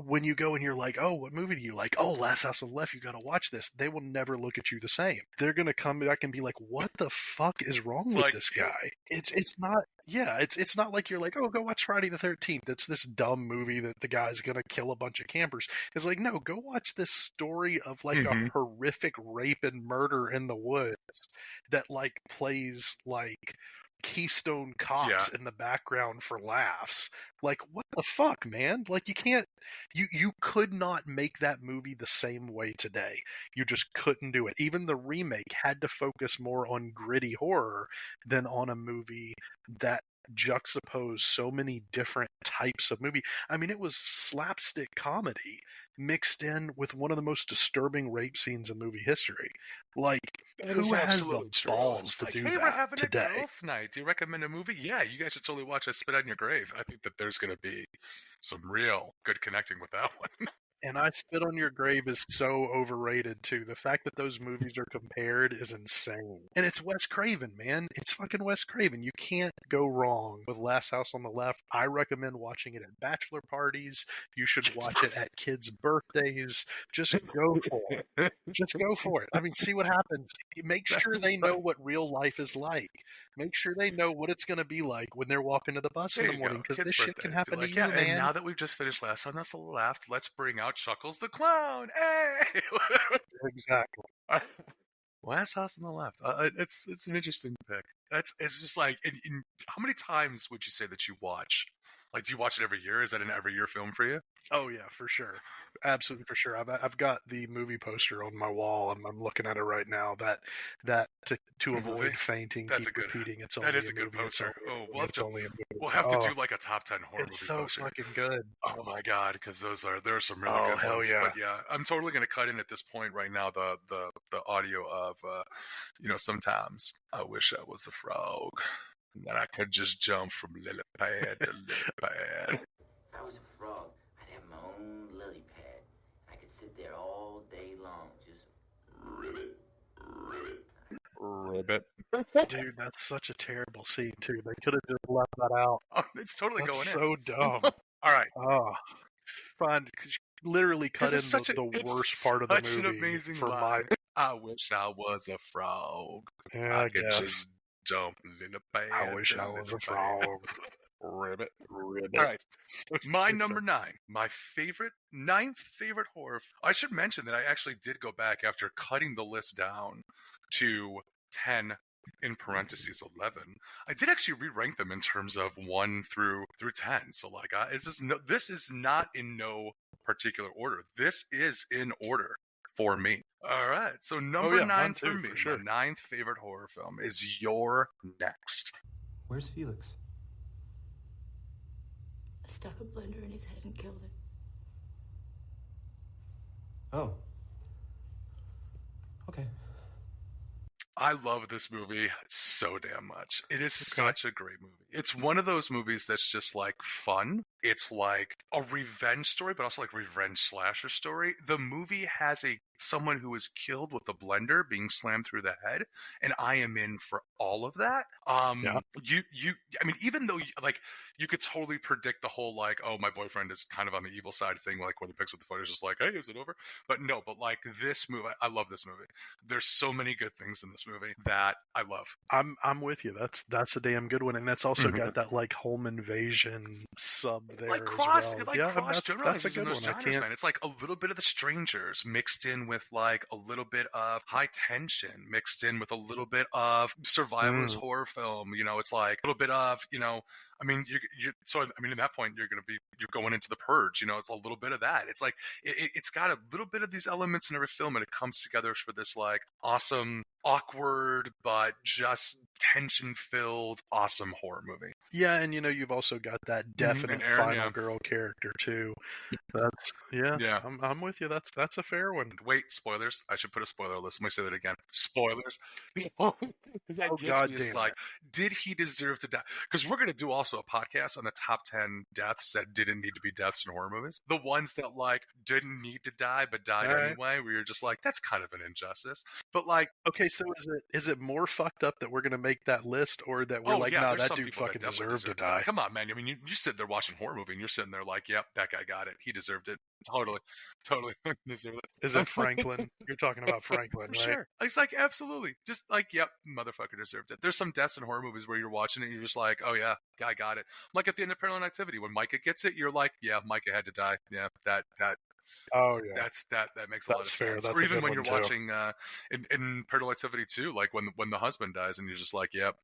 when you go and you're like, oh, what movie do you like? Oh, Last House on the Left, you got to watch this. They will never look at you the same. They're going to come back and be like, what the fuck is wrong with this guy? It's not like you're like, oh, go watch Friday the 13th. It's this dumb movie that the guy's going to kill a bunch of campers. It's like, no, go watch this story of like a horrific rape and murder in the woods that like plays like Keystone Cops in the background for laughs. Like, what the fuck, man? Like, you could not make that movie the same way today. You just couldn't do it. Even the remake had to focus more on gritty horror than on a movie that juxtaposed so many different types of movie. I mean, it was slapstick comedy mixed in with one of the most disturbing rape scenes in movie history. Like, who has the balls to do that
we're having
today?
A growth night. Do you recommend a movie? Yeah, you guys should totally watch I Spit on Your Grave. I think that there's going to be some real good connecting with that one.
And I Spit on Your Grave is so overrated, too. The fact that those movies are compared is insane. And it's Wes Craven, man. It's fucking Wes Craven. You can't go wrong with Last House on the Left. I recommend watching it at bachelor parties. You should watch it at kids' birthdays. Just go for it. Just go for it. I mean, see what happens. Make sure they know what real life is like. Make sure they know what it's going to be like when they're walking to the bus in the morning, because this shit can happen to you, man.
And now that we've just finished Last on the Left, let's bring out Chuckles the Clown. Hey!
Exactly.
Last House on the Left. It's an interesting pick. It's just like, how many times would you say that you watch? Like, do you watch it every year? Is that an every year film for you?
Oh yeah, for sure, absolutely for sure. I've got the movie poster on my wall. I'm looking at it right now. That to avoid fainting, keep repeating. It's only
that is a good poster. We'll have to do like a top 10 horror movie.
It's so
poster.
fucking good.
Oh my god, because there are some really good
hell
ones.
yeah.
But yeah, I'm totally gonna cut in at this point right now the audio of sometimes I wish I was a frog. That I could just jump from lily pad to lily pad.
If I was a frog, I'd have my own lily pad. I could sit there all day long, just
Ribbit.
Dude, that's such a terrible scene too. They could have just left that out.
Oh, it's totally
That's
going in.
so dumb.
All right.
Oh, fine. Literally cut in the worst part of the movie.
Such an amazing
for
line. I wish I was a frog.
Yeah, I
could
guess.
just jump lily pad.
I wish I was a frog.
Ribbit. All right. My number 9. My ninth favorite horror. I should mention that I actually did go back after cutting the list down to 10 in parentheses 11. I did actually re-rank them in terms of 1 through 10. So like, this is not in no particular order. This is in order for me. All right. So number 9 for me, sure. My 9th favorite horror film is You're Next.
Where's Felix?
I stuck a blender in his head and killed him.
Oh. Okay.
I love this movie so damn much. It is such a great movie. It's one of those movies that's just like fun. It's like a revenge story, but also like revenge slasher story. The movie has someone who is killed with a blender being slammed through the head, and I am in for all of that. I mean, even though you could totally predict the whole like, oh, my boyfriend is kind of on the evil side thing, like when he picks up the phone, it's just like, hey, is it over? But no, but like this movie, I love this movie. There's so many good things in this movie that I love.
I'm with you. That's a damn good one, and that's also got that like home invasion sub there
like
cross,
as well. That's a good one. Man. It's like a little bit of The Strangers mixed in with like a little bit of High Tension mixed in with a little bit of survivalist horror film. It's like a little bit of I mean, in that point, you're going into The Purge. It's a little bit of that. It's like it's got a little bit of these elements in every film, and it comes together for this like awesome, awkward, but just tension-filled, awesome horror movie.
Yeah, and you've also got that definite final girl character too. That's yeah. I'm with you. That's a fair one.
Wait, spoilers. I should put a spoiler list. Let me say that again. Spoilers. That gets me is like, did he deserve to die? Because we're gonna do also a podcast on the top 10 deaths that didn't need to be deaths in horror movies. The ones that like didn't need to die but died anyway. Where you're just like, that's kind of an injustice. But like,
okay, so is it more fucked up that we're gonna make that list, or that we're that dude fucking deserved to die?
Come on, man. I mean, you sit there watching a horror movie and you're sitting there like, yep, that guy got it. He deserved it. Totally deserved it.
Is it Franklin? You're talking about Franklin,
For
right?
sure. It's like, absolutely. Just like, yep, motherfucker deserved it. There's some deaths in horror movies where you're watching it and you're just like, oh yeah, guy got it. Like at the end of Paranormal Activity, when Micah gets it, you're like, yeah, Micah had to die. Yeah, that.
Oh yeah,
that makes a lot of sense.
That's
or even when you're
too.
watching in Paranormal Activity 2, like when the husband dies and you're just like, yep,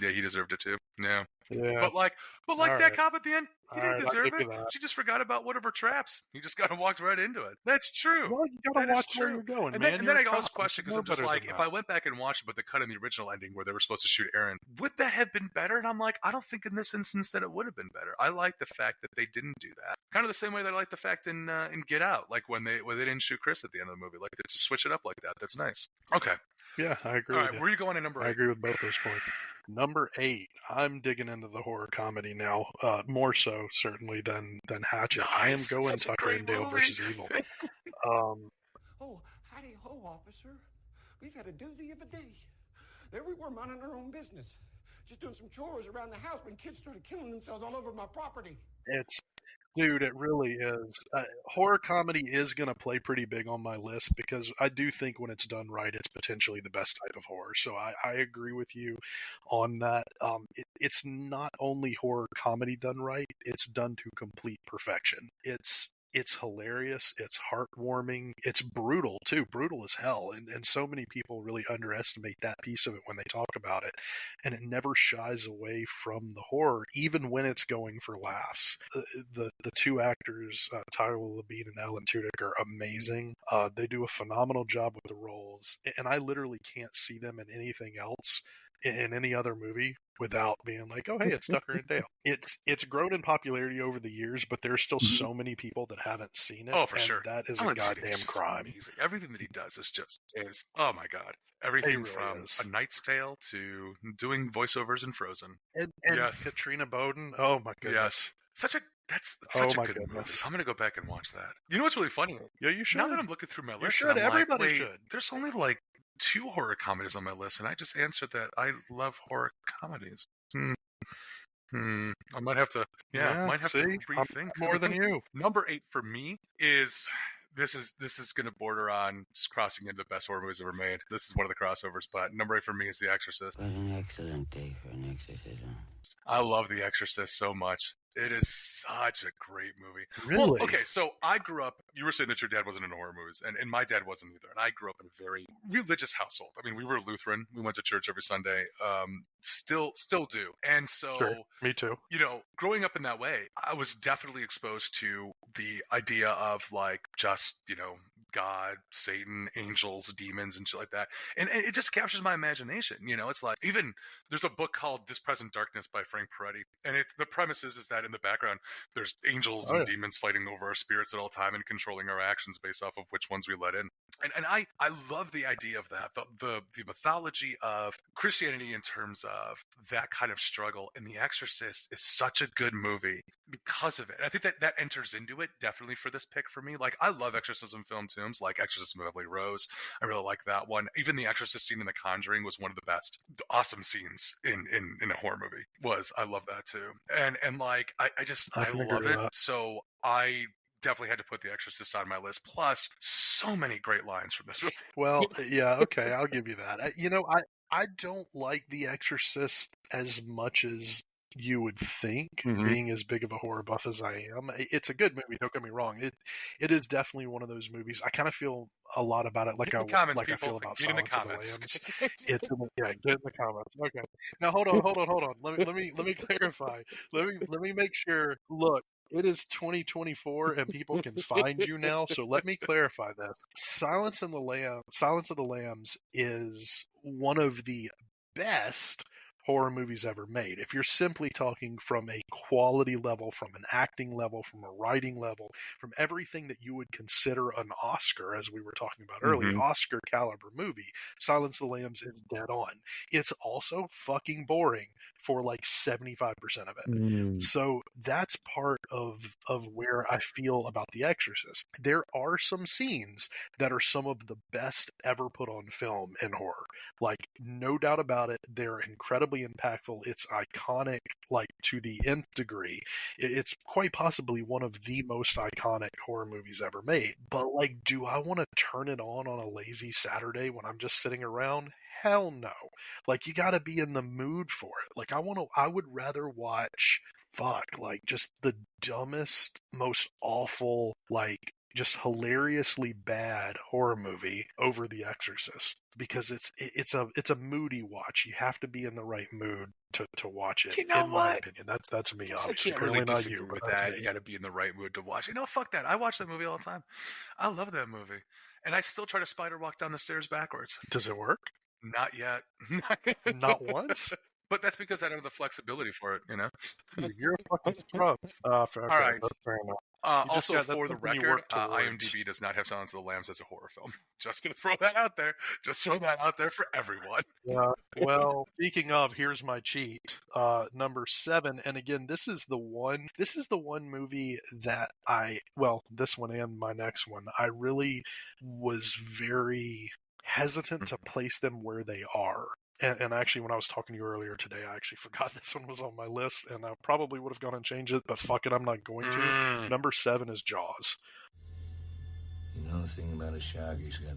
he deserved it too. Yeah. But like that cop at the end, he didn't deserve it. She just forgot about one of her traps. He just kind of walked right into it. That's true.
Well, you gotta watch where you're going,
and
man.
Then I always question, because I'm just like, if I went back and watched it, but they cut in the original ending where they were supposed to shoot Aaron, would that have been better? And I'm like, I don't think in this instance that it would have been better. I like the fact that they didn't do that. Kind of the same way that I like the fact in Get Out, like when they didn't shoot Chris at the end of the movie, like to switch it up like that. That's nice. Okay.
Yeah, I agree
All
with
right,
you.
where are you going at number 8?
I agree with both those points. Number 8, I'm digging into the horror comedy now, more so certainly than Hatchet.
Nice.
I am going
Such a
Tucker
great
and Dale
movie.
versus Evil.
Oh, howdy ho, officer. We've had a doozy of a day. There we were minding our own business, just doing some chores around the house when kids started killing themselves all over my property.
Dude, it really is. Horror comedy is going to play pretty big on my list because I do think when it's done right, it's potentially the best type of horror. So I agree with you on that. It's not only horror comedy done right, it's done to complete perfection. It's hilarious, it's heartwarming, it's brutal too, brutal as hell, and so many people really underestimate that piece of it when they talk about it, and it never shies away from the horror, even when it's going for laughs. The two actors, Tyler Labine and Alan Tudyk, are amazing. They do a phenomenal job with the roles, and I literally can't see them in anything else in any other movie without being like, oh, hey, it's Tucker and Dale. It's grown in popularity over the years, but there's still so many people that haven't seen it.
Oh, for
and
sure.
That is
Alan
a goddamn
Tudyk's just
crime.
amazing. Everything that he does is oh my god. Everything
really
from
is.
A Knight's Tale to doing voiceovers in Frozen.
And
yes.
Katrina Bowden, oh my goodness.
Yes. That's such a good
goodness.
movie. I'm going to go back and watch that. You know what's really funny?
Yeah, you should.
Now that I'm looking through my list,
you should.
I'm
Everybody
like, wait,
should.
There's only like 2 horror comedies on my list, and I just answered that I love horror comedies. I might have to, to rethink.
I'm more than you.
Number 8 for me is this is going to border on just crossing into the best horror movies ever made. This is one of the crossovers, but number 8 for me is The Exorcist.
What an excellent day for an exorcism.
I love The Exorcist so much. It is such a great movie.
Really?
Well, okay, so I grew up, you were saying that your dad wasn't into horror movies, and my dad wasn't either. And I grew up in a very religious household. I mean, we were Lutheran. We went to church every Sunday. Still do. And so,
sure. Me too.
You know, growing up in that way, I was definitely exposed to the idea of like just, you know, God, Satan, angels, demons, and shit like that. And it just captures my imagination. You know, it's like, even there's a book called This Present Darkness by Frank Peretti. And the premise is that in the background, there's angels and demons fighting over our spirits at all time and controlling our actions based off of which ones we let in. And I love the idea of that, the mythology of Christianity in terms of that kind of struggle. And The Exorcist is such a good movie because of it. I think that enters into it definitely for this pick for me. Like, I love exorcism film tombs, like Exorcism of Emily Rose. I really like that one. Even the Exorcist scene in The Conjuring was one of the best awesome scenes in a horror movie. I love that too. And like, I love it. So I definitely had to put The Exorcist on my list. Plus, so many great lines from this movie.
Well, yeah, okay, I'll give you that. I don't like The Exorcist as much as you would think, being as big of a horror buff as I am. It's a good movie, don't get me wrong. It is definitely one of those movies. I kind of feel a lot about it like I feel about Silence of the Lambs. Get in the comments. Okay. Now hold on. Let me clarify. Let me make sure. Look, it is 2024 and people can find you now, so let me clarify this. Silence of the Lambs is one of the best horror movies ever made. If you're simply talking from a quality level, from an acting level, from a writing level, from everything that you would consider an Oscar, as we were talking about earlier, Oscar caliber movie, Silence of the Lambs is dead on. It's also fucking boring for like 75% of it. So that's part of where I feel about The Exorcist. There are some scenes that are some of the best ever put on film in horror. Like, no doubt about it, they're incredibly impactful. It's iconic, like, to the nth degree. It's quite possibly one of the most iconic horror movies ever made. But, like, do I want to turn it on a lazy Saturday when I'm just sitting around? Hell no. Like, you gotta be in the mood for it. Like, I would rather watch, like, just the dumbest, most awful, like, just hilariously bad horror movie over The Exorcist, because it's a moody watch. You have to be in the right mood to watch it.
You know
in
what?
my opinion, that's me. Obviously,
I can't really
not
disagree
you
with that. You got to be in the right mood to watch it. No, fuck that. I watch that movie all the time. I love that movie, and I still try to spider walk down the stairs backwards.
Does it work?
Not yet.
Not once.
But that's because I don't have the flexibility for it, you know?
You're a fucking scrub.
All right.
That's fair enough.
Also, for the record, IMDb does not have Silence of the Lambs as a horror film. Just gonna throw that out there. Just throw that out there for everyone.
Yeah. Well, speaking of, here's my cheat. Number 7, and again, this is the one movie that this one and my next one, I really was very hesitant to place them where they are. And actually, when I was talking to you earlier today, I actually forgot this one was on my list, and I probably would have gone and changed it, but fuck it, I'm not going to. Number 7 is Jaws.
You know the thing about a shark, he's got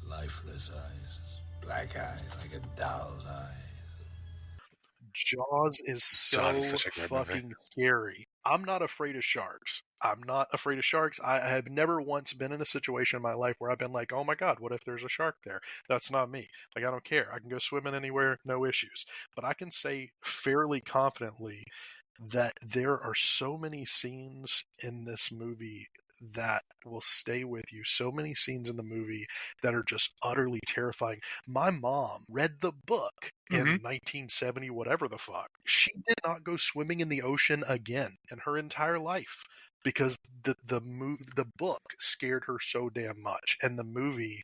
lifeless eyes, black eyes, like a doll's eyes.
Jaws is so fucking scary. I'm not afraid of sharks. I have never once been in a situation in my life where I've been like, oh my God, what if there's a shark there? That's not me. Like, I don't care. I can go swimming anywhere, no issues. But I can say fairly confidently that there are so many scenes in this movie that will stay with you. So many scenes in the movie that are just utterly terrifying. My mom read the book in 1970, whatever the fuck. She did not go swimming in the ocean again in her entire life because the book scared her so damn much. And the movie,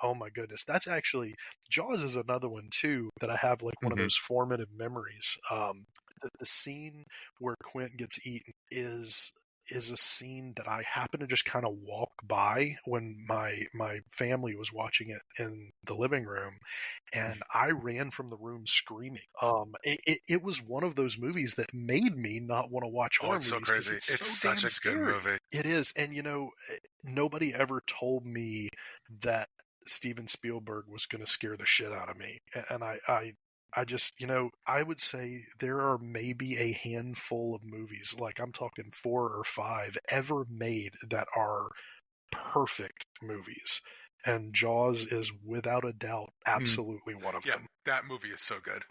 oh my goodness, that's actually, Jaws is another one too that I have like one of those formative memories. The scene where Quint gets eaten is a scene that I happened to just kind of walk by when my family was watching it in the living room, and I ran from the room screaming. It was one of those movies that made me not want to watch horror movies.
So crazy. It's
so
such a
scary.
Good movie.
It is, and nobody ever told me that Steven Spielberg was going to scare the shit out of me, and I just, I would say there are maybe a handful of movies, like I'm talking 4 or 5, ever made that are perfect movies. And Jaws is without a doubt absolutely one of them.
That movie is so good.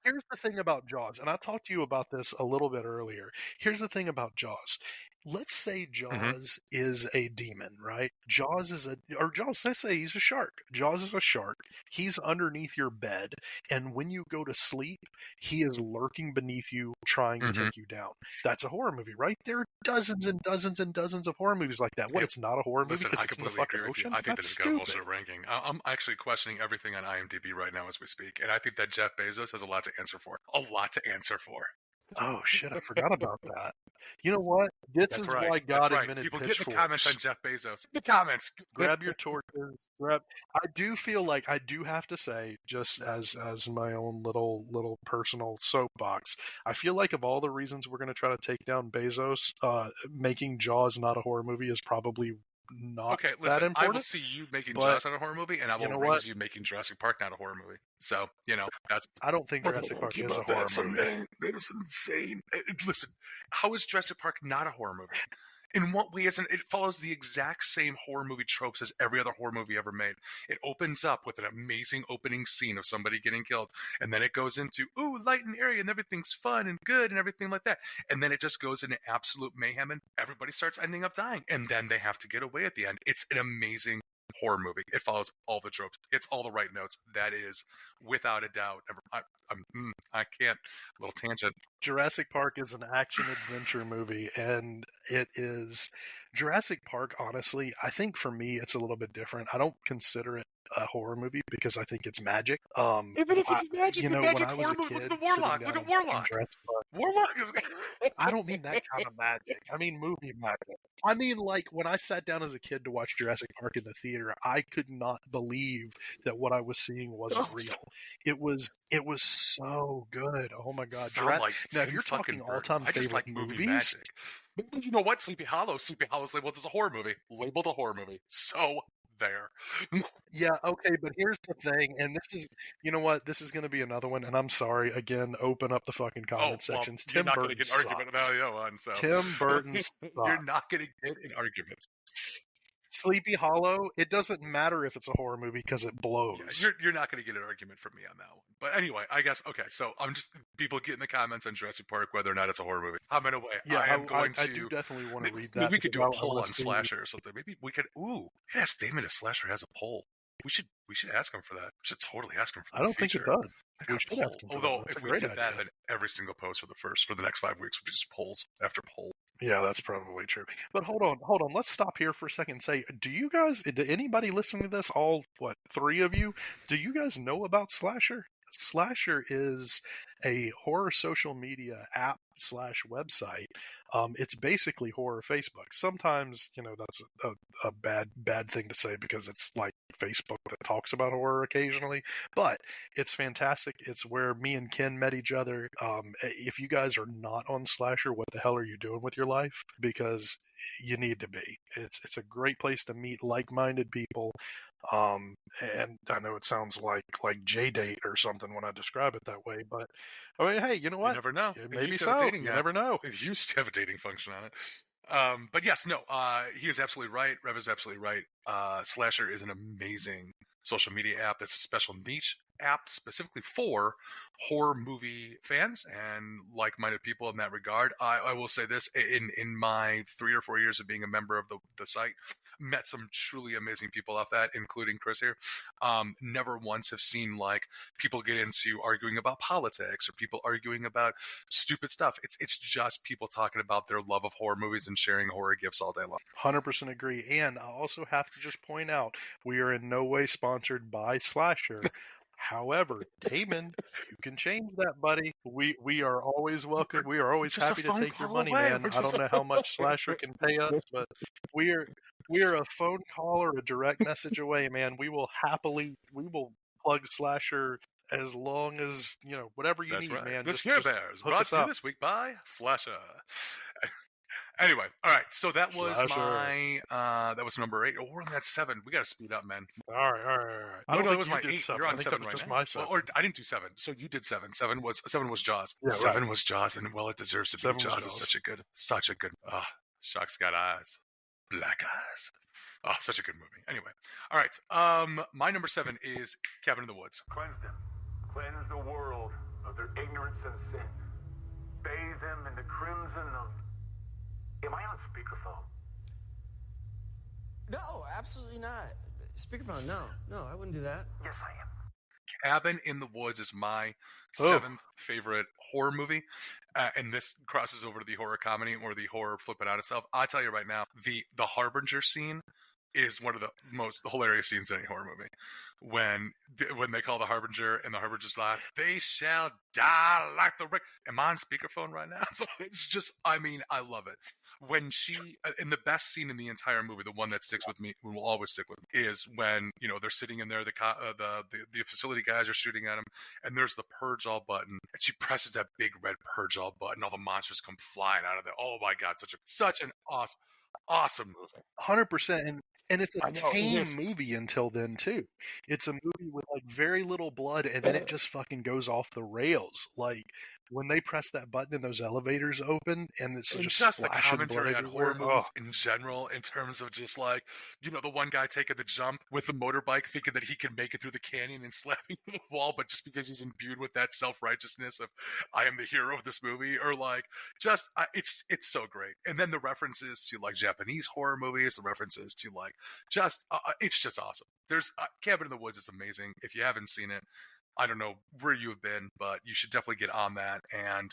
Here's the thing about Jaws, and I talked to you about this a little bit earlier. Here's the thing about Jaws. Let's say Jaws is a demon, right? Let's say he's a shark. Jaws is a shark. He's underneath your bed, and when you go to sleep, he is lurking beneath you, trying to take you down. That's a horror movie, right? There are dozens and dozens and dozens of horror movies like that. What, it's not a horror movie because it's in the fucking ocean?
I think
that's
got a bullshit ranking. I'm actually questioning everything on IMDb right now as we speak, and I think that Jeff Bezos has a lot to answer for.
Oh shit, I forgot about that. You know what? This is why God invented
People
pitchforks.
get in the comments on Jeff Bezos. The comments.
Grab your torches. I do feel like I do have to say, just as my own little personal soapbox, I feel like of all the reasons we're going to try to take down Bezos, making Jaws not a horror movie is probably not that important.
I will see you making Jaws not a horror movie, and I will raise you making Jurassic Park not a horror movie. So, that's...
I don't think Jurassic Park is a horror movie.
That is insane. Listen, how is Jurassic Park not a horror movie? In what way isn't it? Follows the exact same horror movie tropes as every other horror movie ever made. It opens up with an amazing opening scene of somebody getting killed, and then it goes into light and airy and everything's fun and good and everything like that, and then it just goes into absolute mayhem and everybody starts ending up dying, and then they have to get away at the end. It's an amazing horror movie. It follows all the tropes. It's all the right notes. That is, without a doubt, I can't. A little tangent.
Jurassic Park is an action-adventure movie, and it is... Jurassic Park, honestly, I think for me it's a little bit different. I don't consider it a horror movie because I think it's magic.
Even if it's magic, when I was a kid, look at Warlock. Warlock is...
I don't mean that kind of magic. I mean movie magic. I mean, like, when I sat down as a kid to watch Jurassic Park in the theater, I could not believe that what I was seeing wasn't real. It was so good. Oh my god! Now, if you're talking all-time favorite
movie magic. But you know what? Sleepy Hollow. Sleepy Hollow's labeled as a horror movie. Labeled a horror movie. So there.
Yeah, okay, but here's the thing, and this is, you know what? This is going to be another one, and I'm sorry. Again, open up the fucking comment sections. Tim Burton sucks. Tim Burton sucks.
You're not going to get an argument.
Sleepy Hollow, it doesn't matter if it's a horror movie because it blows.
Yeah, you're not going to get an argument from me on that one. But anyway, I guess, okay, so I'm just, people get in the comments on Jurassic Park whether or not it's a horror movie. I'm in a way.
Yeah,
I
do definitely want to read that.
Maybe we could do a poll on Slasher or something. Maybe we could, ask Damon if Slasher has a poll. We should ask him for that. We should totally ask him for that.
I don't think it does. We should ask him for
Although,
that. That's
if
a
we
great
did that,
idea.
then every single post for the next 5 weeks would be just polls after poll.
Yeah, that's probably true. But hold on. Let's stop here for a second and say, do anybody listening to this, all, 3 of you, do you guys know about Slasher? Slasher is a horror social media app / website. It's basically horror Facebook. Sometimes, that's a bad thing to say because it's like Facebook that talks about horror occasionally, but it's fantastic. It's where me and Ken met each other. If you guys are not on Slasher, what the hell are you doing with your life? Because you need to be. It's a great place to meet like-minded people. And I know it sounds like J-date or something when I describe it that way, but I mean, hey, you know what?
You never know.
Maybe so. You never know.
It used to have a dating function on it. But yes, no, he is absolutely right. Rev is absolutely right. Slasher is an amazing social media app that's a special niche app specifically for horror movie fans and like-minded people in that regard. I will say this, in my 3 or 4 years of being a member of the site, met some truly amazing people off that, including Chris here. Never once have seen people get into arguing about politics or people arguing about stupid stuff. It's just people talking about their love of horror movies and sharing horror gifts all day long.
100% agree. And I also have to just point out, we are in no way sponsored by Slasher. However, Damon, you can change that, buddy. We are always welcome. We are always happy to take your money, man. I don't know how much Slasher can pay us, but we are a phone call or a direct message away, man. We will plug Slasher as long as, whatever you need, man.
This Care Bears brought to you this week by Slasher. Anyway, all right. So that was that was number 8. Oh, we're on that 7. We got to speed up, man.
All right.
I don't know. That was my 8.
7.
You're on 7 right
just
now.
my 7.
Or I didn't do 7. So you did 7. 7 was Jaws.
Yeah,
7 was Jaws, and it deserves to be. Jaws is such a good. Shark's got eyes, black eyes. Oh, such a good movie. Anyway, all right. My number 7 is Cabin in the Woods.
Cleanse them. Cleanse the world of their ignorance and sin. Bathe them in the crimson of... Am I on speakerphone?
No, absolutely not. Speakerphone, no, I wouldn't do that.
Yes, I am.
Cabin in the Woods is my 7th favorite horror movie, and this crosses over to the horror comedy or the horror flipping out itself. I tell you right now, the Harbinger scene is one of the most hilarious scenes in any horror movie. When they call the Harbinger and the Harbinger's like, "They shall die like the brick." Am I on speakerphone right now? So it's just, I love it. When in the best scene in the entire movie, the one that sticks with me, will always stick with me, is when they're sitting in there, the facility guys are shooting at him, and there's the purge all button, and she presses that big red purge all button, all the monsters come flying out of there. Oh my god, such an awesome movie.
100%. And it's a tame movie until then, too. It's a movie with, very little blood, and then it just fucking goes off the rails. When they press that button and those elevators open, and it's just
the commentary on horror movies in general, in terms of just the one guy taking the jump with the motorbike, thinking that he can make it through the canyon and slapping the wall, but just because he's imbued with that self-righteousness of, I am the hero of this movie, or it's so great. And then the references to Japanese horror movies, the references to it's just awesome. There's Cabin in the Woods is amazing. If you haven't seen it, I don't know where you have been, but you should definitely get on that and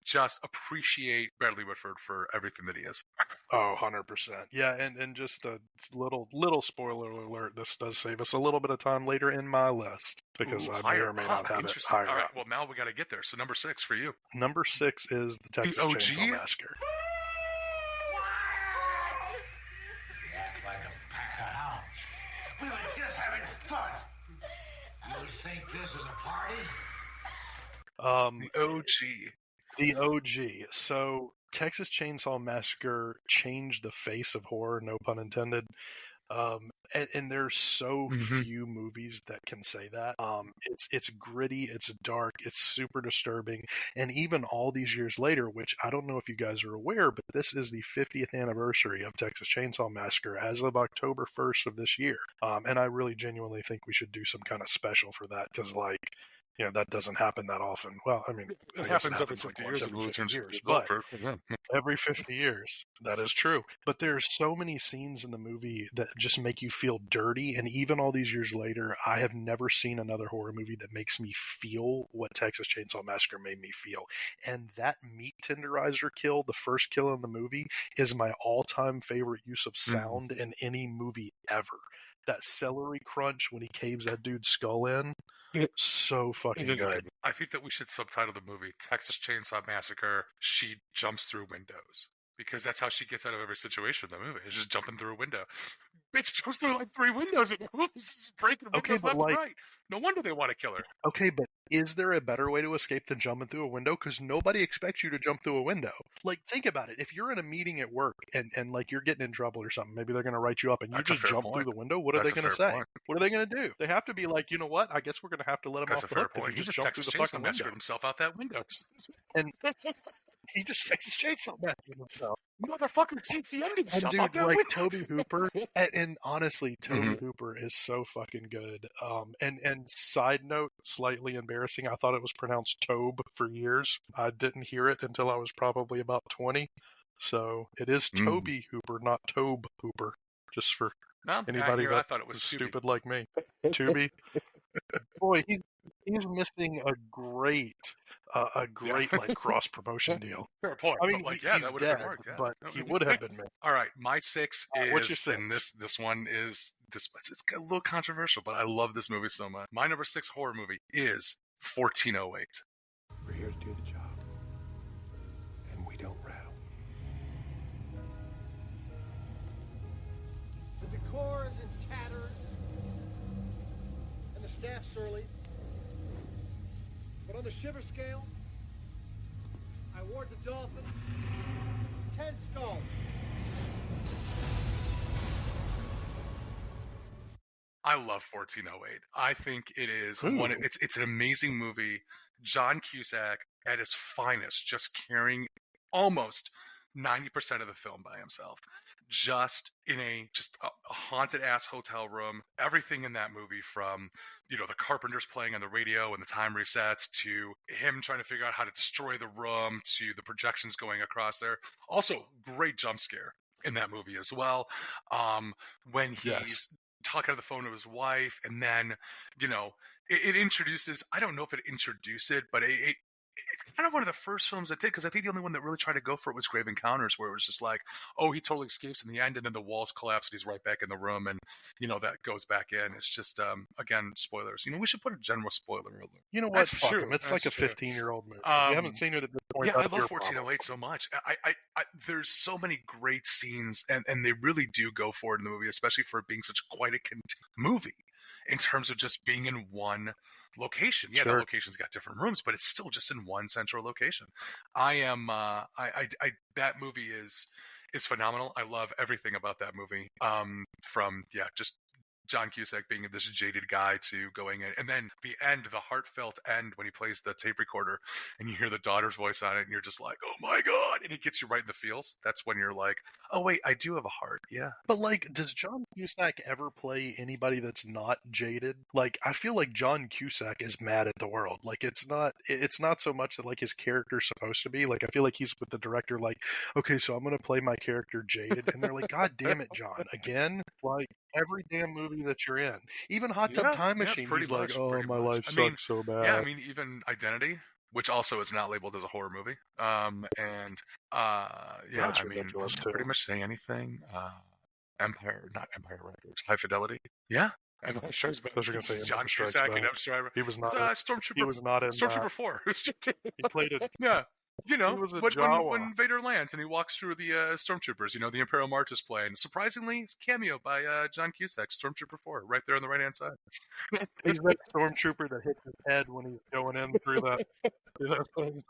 just appreciate Bradley Whitford for everything that he is.
Oh, 100%. Yeah, and just a little spoiler alert, this does save us a little bit of time later in my list, because I may or may not have it higher.
All right, well, now we got to get there. So number 6 for you.
Number 6 is the Texas Chainsaw Massacre.
We were just having fun. You think this is a party?
The OG.
The OG. So, Texas Chainsaw Massacre changed the face of horror, no pun intended. And there's so few movies that can say that. It's gritty, it's dark, it's super disturbing, and even all these years later, which I don't know if you guys are aware, but this is the 50th anniversary of Texas Chainsaw Massacre as of October 1st of this year. And I really genuinely think we should do some kind of special for that, because that doesn't happen that often. Well, I mean,
It happens every 50 years.
But every 50 years, that is true. But there's so many scenes in the movie that just make you feel dirty. And even all these years later, I have never seen another horror movie that makes me feel what Texas Chainsaw Massacre made me feel. And that meat tenderizer kill, the first kill in the movie, is my all-time favorite use of sound in any movie ever. That celery crunch when he caves that dude's skull in, so fucking good.
I think that we should subtitle the movie Texas Chainsaw Massacre, She Jumps Through Windows. Because that's how she gets out of every situation in the movie. It's just jumping through a window. Bitch jumps through like 3 windows in the movie. She's breaking windows left and right. No wonder they want to kill her.
Okay, but is there a better way to escape than jumping through a window? Because nobody expects you to jump through a window. Like, think about it. If you're in a meeting at work and like you're getting in trouble or something, maybe they're going to write you up and you just jump through the window. What are they going to say? What are they going to do? They have to be like, you know what? I guess we're going to have to let him off the hook because he just jumped through the fucking window.
Himself out that window.
And he just fixes chainsaw massacre himself.
Motherfucker, CCM'd himself out that
like
window.
Toby Hooper, and honestly, Toby Hooper is so fucking good. And side note, slightly embarrassing, I thought it was pronounced Tobe for years. I didn't hear it until I was probably about 20. So it is Toby Hooper, not Tobe Hooper. Just for anybody
I thought it was
stupid like me. Tubi. Boy, he's missing a great like cross promotion deal.
Fair point.
I mean,
but
he's
that would
dead,
have been worked,
but he would have been missed.
All right, my 6 is,
what's your 6?
and this one is this. It's a little controversial, but I love this movie so much. My number 6 horror movie is 1408.
We're here to do the job, and we don't rattle.
The decor is in tatters, and the staff's surly. But on the shiver scale, I award the Dolphin 10 skulls.
I love 1408. I think it is it's an amazing movie. John Cusack at his finest, just carrying almost 90% of the film by himself. Just in a haunted ass hotel room. Everything in that movie, from the Carpenters playing on the radio and the time resets, to him trying to figure out how to destroy the room, to the projections going across there. Also, great jump scare in that movie as well. When he's talking on the phone to his wife, and then it introduces. I don't know if it introduced it, but it's kind of one of the first films that did, because I think the only one that really tried to go for it was Grave Encounters, where it was just like, oh, he totally escapes in the end, and then the walls collapse, and he's right back in the room, and that goes back in. It's just again, spoilers. We should put a general spoiler alert.
You know what? Fuck him. It's like a 15-year-old movie. If you haven't seen it at this point.
Yeah, I love 1408 so much. I there's so many great scenes, and they really do go for it in the movie, especially for it being such quite a movie in terms of just being in one location. Yeah, the location's got different rooms, but it's still just in one central location. That movie is phenomenal. I love everything about that movie. From just John Cusack being this jaded guy to going in, and then the end, the heartfelt end when he plays the tape recorder and you hear the daughter's voice on it, and you're just like, oh my god, and it gets you right in the feels. That's when you're like, oh wait, I do have a heart. Yeah.
But like, does John Cusack ever play anybody that's not jaded? Like, I feel like John Cusack is mad at the world. Like, it's not so much that like his character's supposed to be. Like, I feel like he's with the director, like, okay, so I'm gonna play my character jaded, and they're like, god damn it, John, again? Like, every damn movie that you're in, even Hot Tub Time Machine, he's like, oh, my life sucks so bad.
Yeah, I mean, even Identity, which also is not labeled as a horror movie. Pretty much Say Anything. Not Empire Records, High Fidelity. Yeah. I'm not sure.
Those are going to say
John Cusack and
he was not.
Stormtrooper.
He was not in
Stormtrooper 4.
He played it.
Yeah. When Vader lands and he walks through the stormtroopers, the Imperial March is playing. Surprisingly, it's cameo by John Cusack, Stormtrooper 4, right there on the right-hand side.
He's that stormtrooper that hits his head when he's going in through that.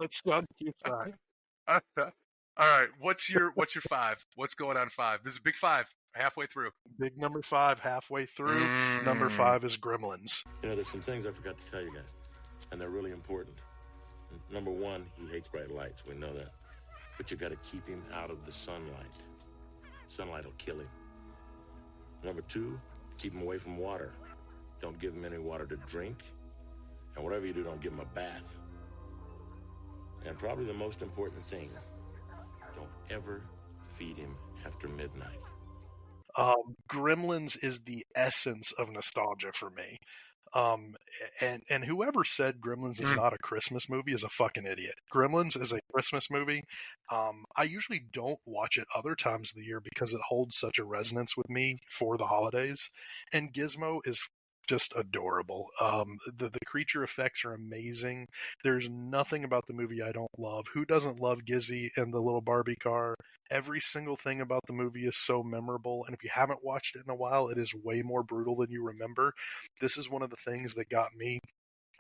That's John Cusack.
All right, what's your 5? What's going on 5? This is big 5, halfway through.
Big number 5, halfway through. Number 5 is Gremlins.
There's some things I forgot to tell you guys, and they're really important. Number 1, he hates bright lights. We know that. But you got to keep him out of the sunlight. Sunlight will kill him. Number 2, keep him away from water. Don't give him any water to drink. And whatever you do, don't give him a bath. And probably the most important thing, don't ever feed him after midnight.
Gremlins is the essence of nostalgia for me. And whoever said Gremlins is not a Christmas movie is a fucking idiot. Gremlins is a Christmas movie. I usually don't watch it other times of the year because it holds such a resonance with me for the holidays. And Gizmo is just adorable. The creature effects are amazing. There's nothing about the movie I don't love. Who doesn't love Gizzy and the little Barbie car? Every single thing about the movie is so memorable, and if you haven't watched it in a while, it is way more brutal than you remember. This is one of the things that got me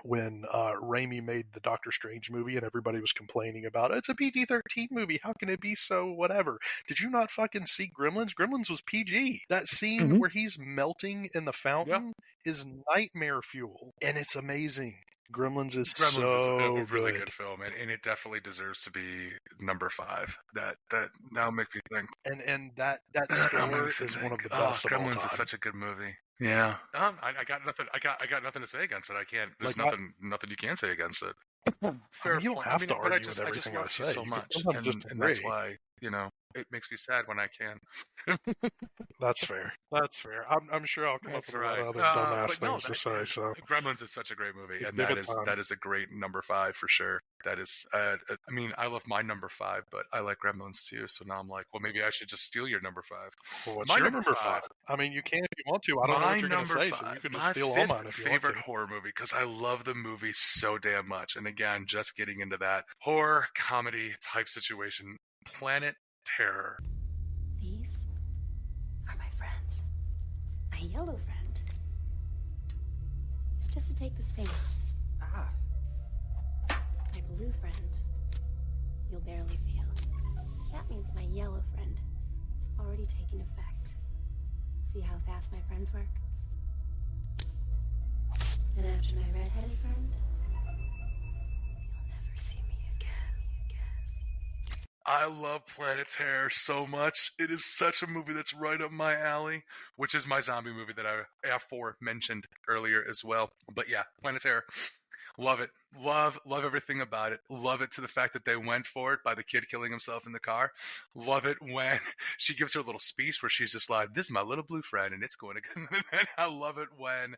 when Raimi made the Doctor Strange movie and everybody was complaining about it. It's a PG-13 movie. How can it be so whatever? Did you not fucking see Gremlins? Gremlins was PG. That scene where he's melting in the fountain is nightmare fuel, and it's amazing. Gremlins is a
really good film, and it definitely deserves to be number 5. That now make me think.
And that score is one of the best of all time.
Gremlins is such a good movie. Yeah. I got nothing. I got nothing to say against it. I can't. There's nothing you can say against it.
Fair. You don't have to argue with everything I say
so much, and that's why it makes me sad when I can.
That's fair. I'm sure I'll come up with a lot of other dumbass things to say. So
Gremlins is such a great movie, and that is a great number 5 for sure. That is, I love my number 5, but I like Gremlins too. So now I'm like, well, maybe I should just steal your number 5.
Well, what's your number 5? I mean, you can if you want to. I don't know what you're going to say, so you can just steal all mine if you want to.
My favorite horror movie, because I love the movie so damn much. And again, just getting into that horror comedy type situation, Planet Terror.
These are my friends. My yellow friend. It's just to take the sting. My blue friend, you'll barely feel. That means my yellow friend is already taken effect. See how fast my friends work? And after my red-headed friend, you'll never see me again.
I love Planet Terror so much. It is such a movie that's right up my alley, which is my zombie movie that I aforementioned earlier as well. But yeah, Planet Terror. Love it. Love everything about it. Love it to the fact that they went for it by the kid killing himself in the car. Love it when she gives her little speech where she's just like, this is my little blue friend and it's going to and I love it when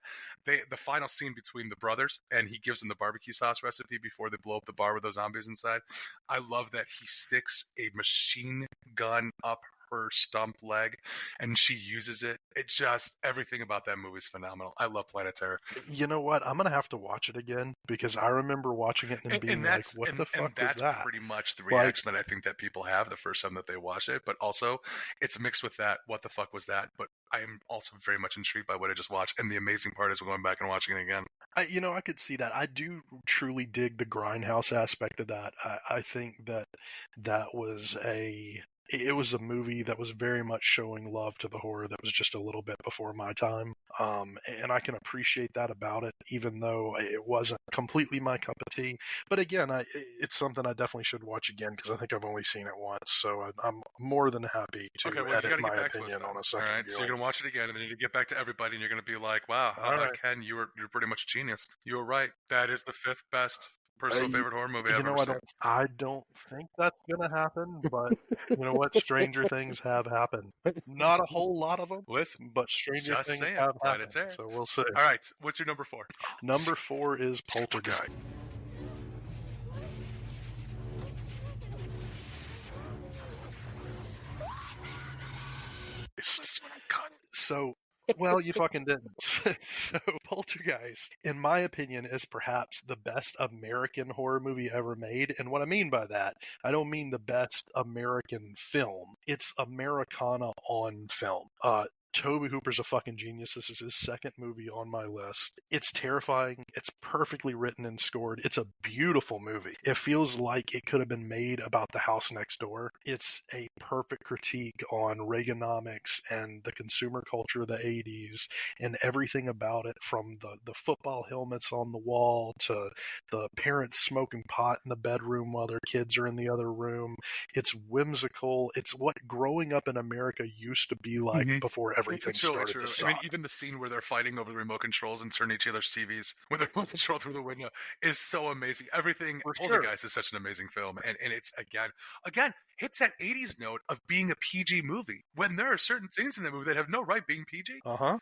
the final scene between the brothers and he gives them the barbecue sauce recipe before they blow up the bar with those zombies inside. I love that he sticks a machine gun up her stump leg and she uses it. It just, everything about that movie is phenomenal. I love Planet Terror.
You know what? I'm gonna have to watch it again because I remember watching it and being like, what the fuck is that?
That's pretty much the reaction that I think that people have the first time that they watch it, but also it's mixed with that, what the fuck was that? But I am also very much intrigued by what I just watched, and the amazing part is going back and watching it again.
I could see that. I do truly dig the grindhouse aspect of that. I think that was it was a movie that was very much showing love to the horror that was just a little bit before my time. And I can appreciate that about it, even though it wasn't completely my cup of tea. But again, it's something I definitely should watch again because I think I've only seen it once. So I'm more than happy to edit my opinion on a second
All right,
viewing.
so you're going to watch it again, and then you get back to everybody, and you're going to be like, wow, Ken, you're pretty much a genius. You were right. That is the 5th best personal favorite horror movie I've ever seen.
I don't think that's gonna happen, but you know what? Stranger things have happened. Not a whole lot of them, but stranger things have happened. So we'll see.
All right, what's your number 4?
Number 4 is Poltergeist. So, well, you fucking didn't. So, Poltergeist, in my opinion, is perhaps the best American horror movie ever made. And what I mean by that, I don't mean the best American film. It's Americana on film. Tobe Hooper's a fucking genius. This is his second movie on my list. It's terrifying. It's perfectly written and scored. It's a beautiful movie. It feels like it could have been made about the house next door. It's a perfect critique on Reaganomics and the consumer culture of the 80s and everything about it, from the football helmets on the wall to the parents smoking pot in the bedroom while their kids are in the other room. It's whimsical. It's what growing up in America used to be like before everything
It's really
started
true.
to suck.
I mean, even the scene where they're fighting over the remote controls and turning each other's TVs with the remote control through the window is so amazing. Everything,
For sure.
Poltergeist is such an amazing film, and it's again hits that 80s note of being a PG movie when there are certain things in the movie that have no right being PG.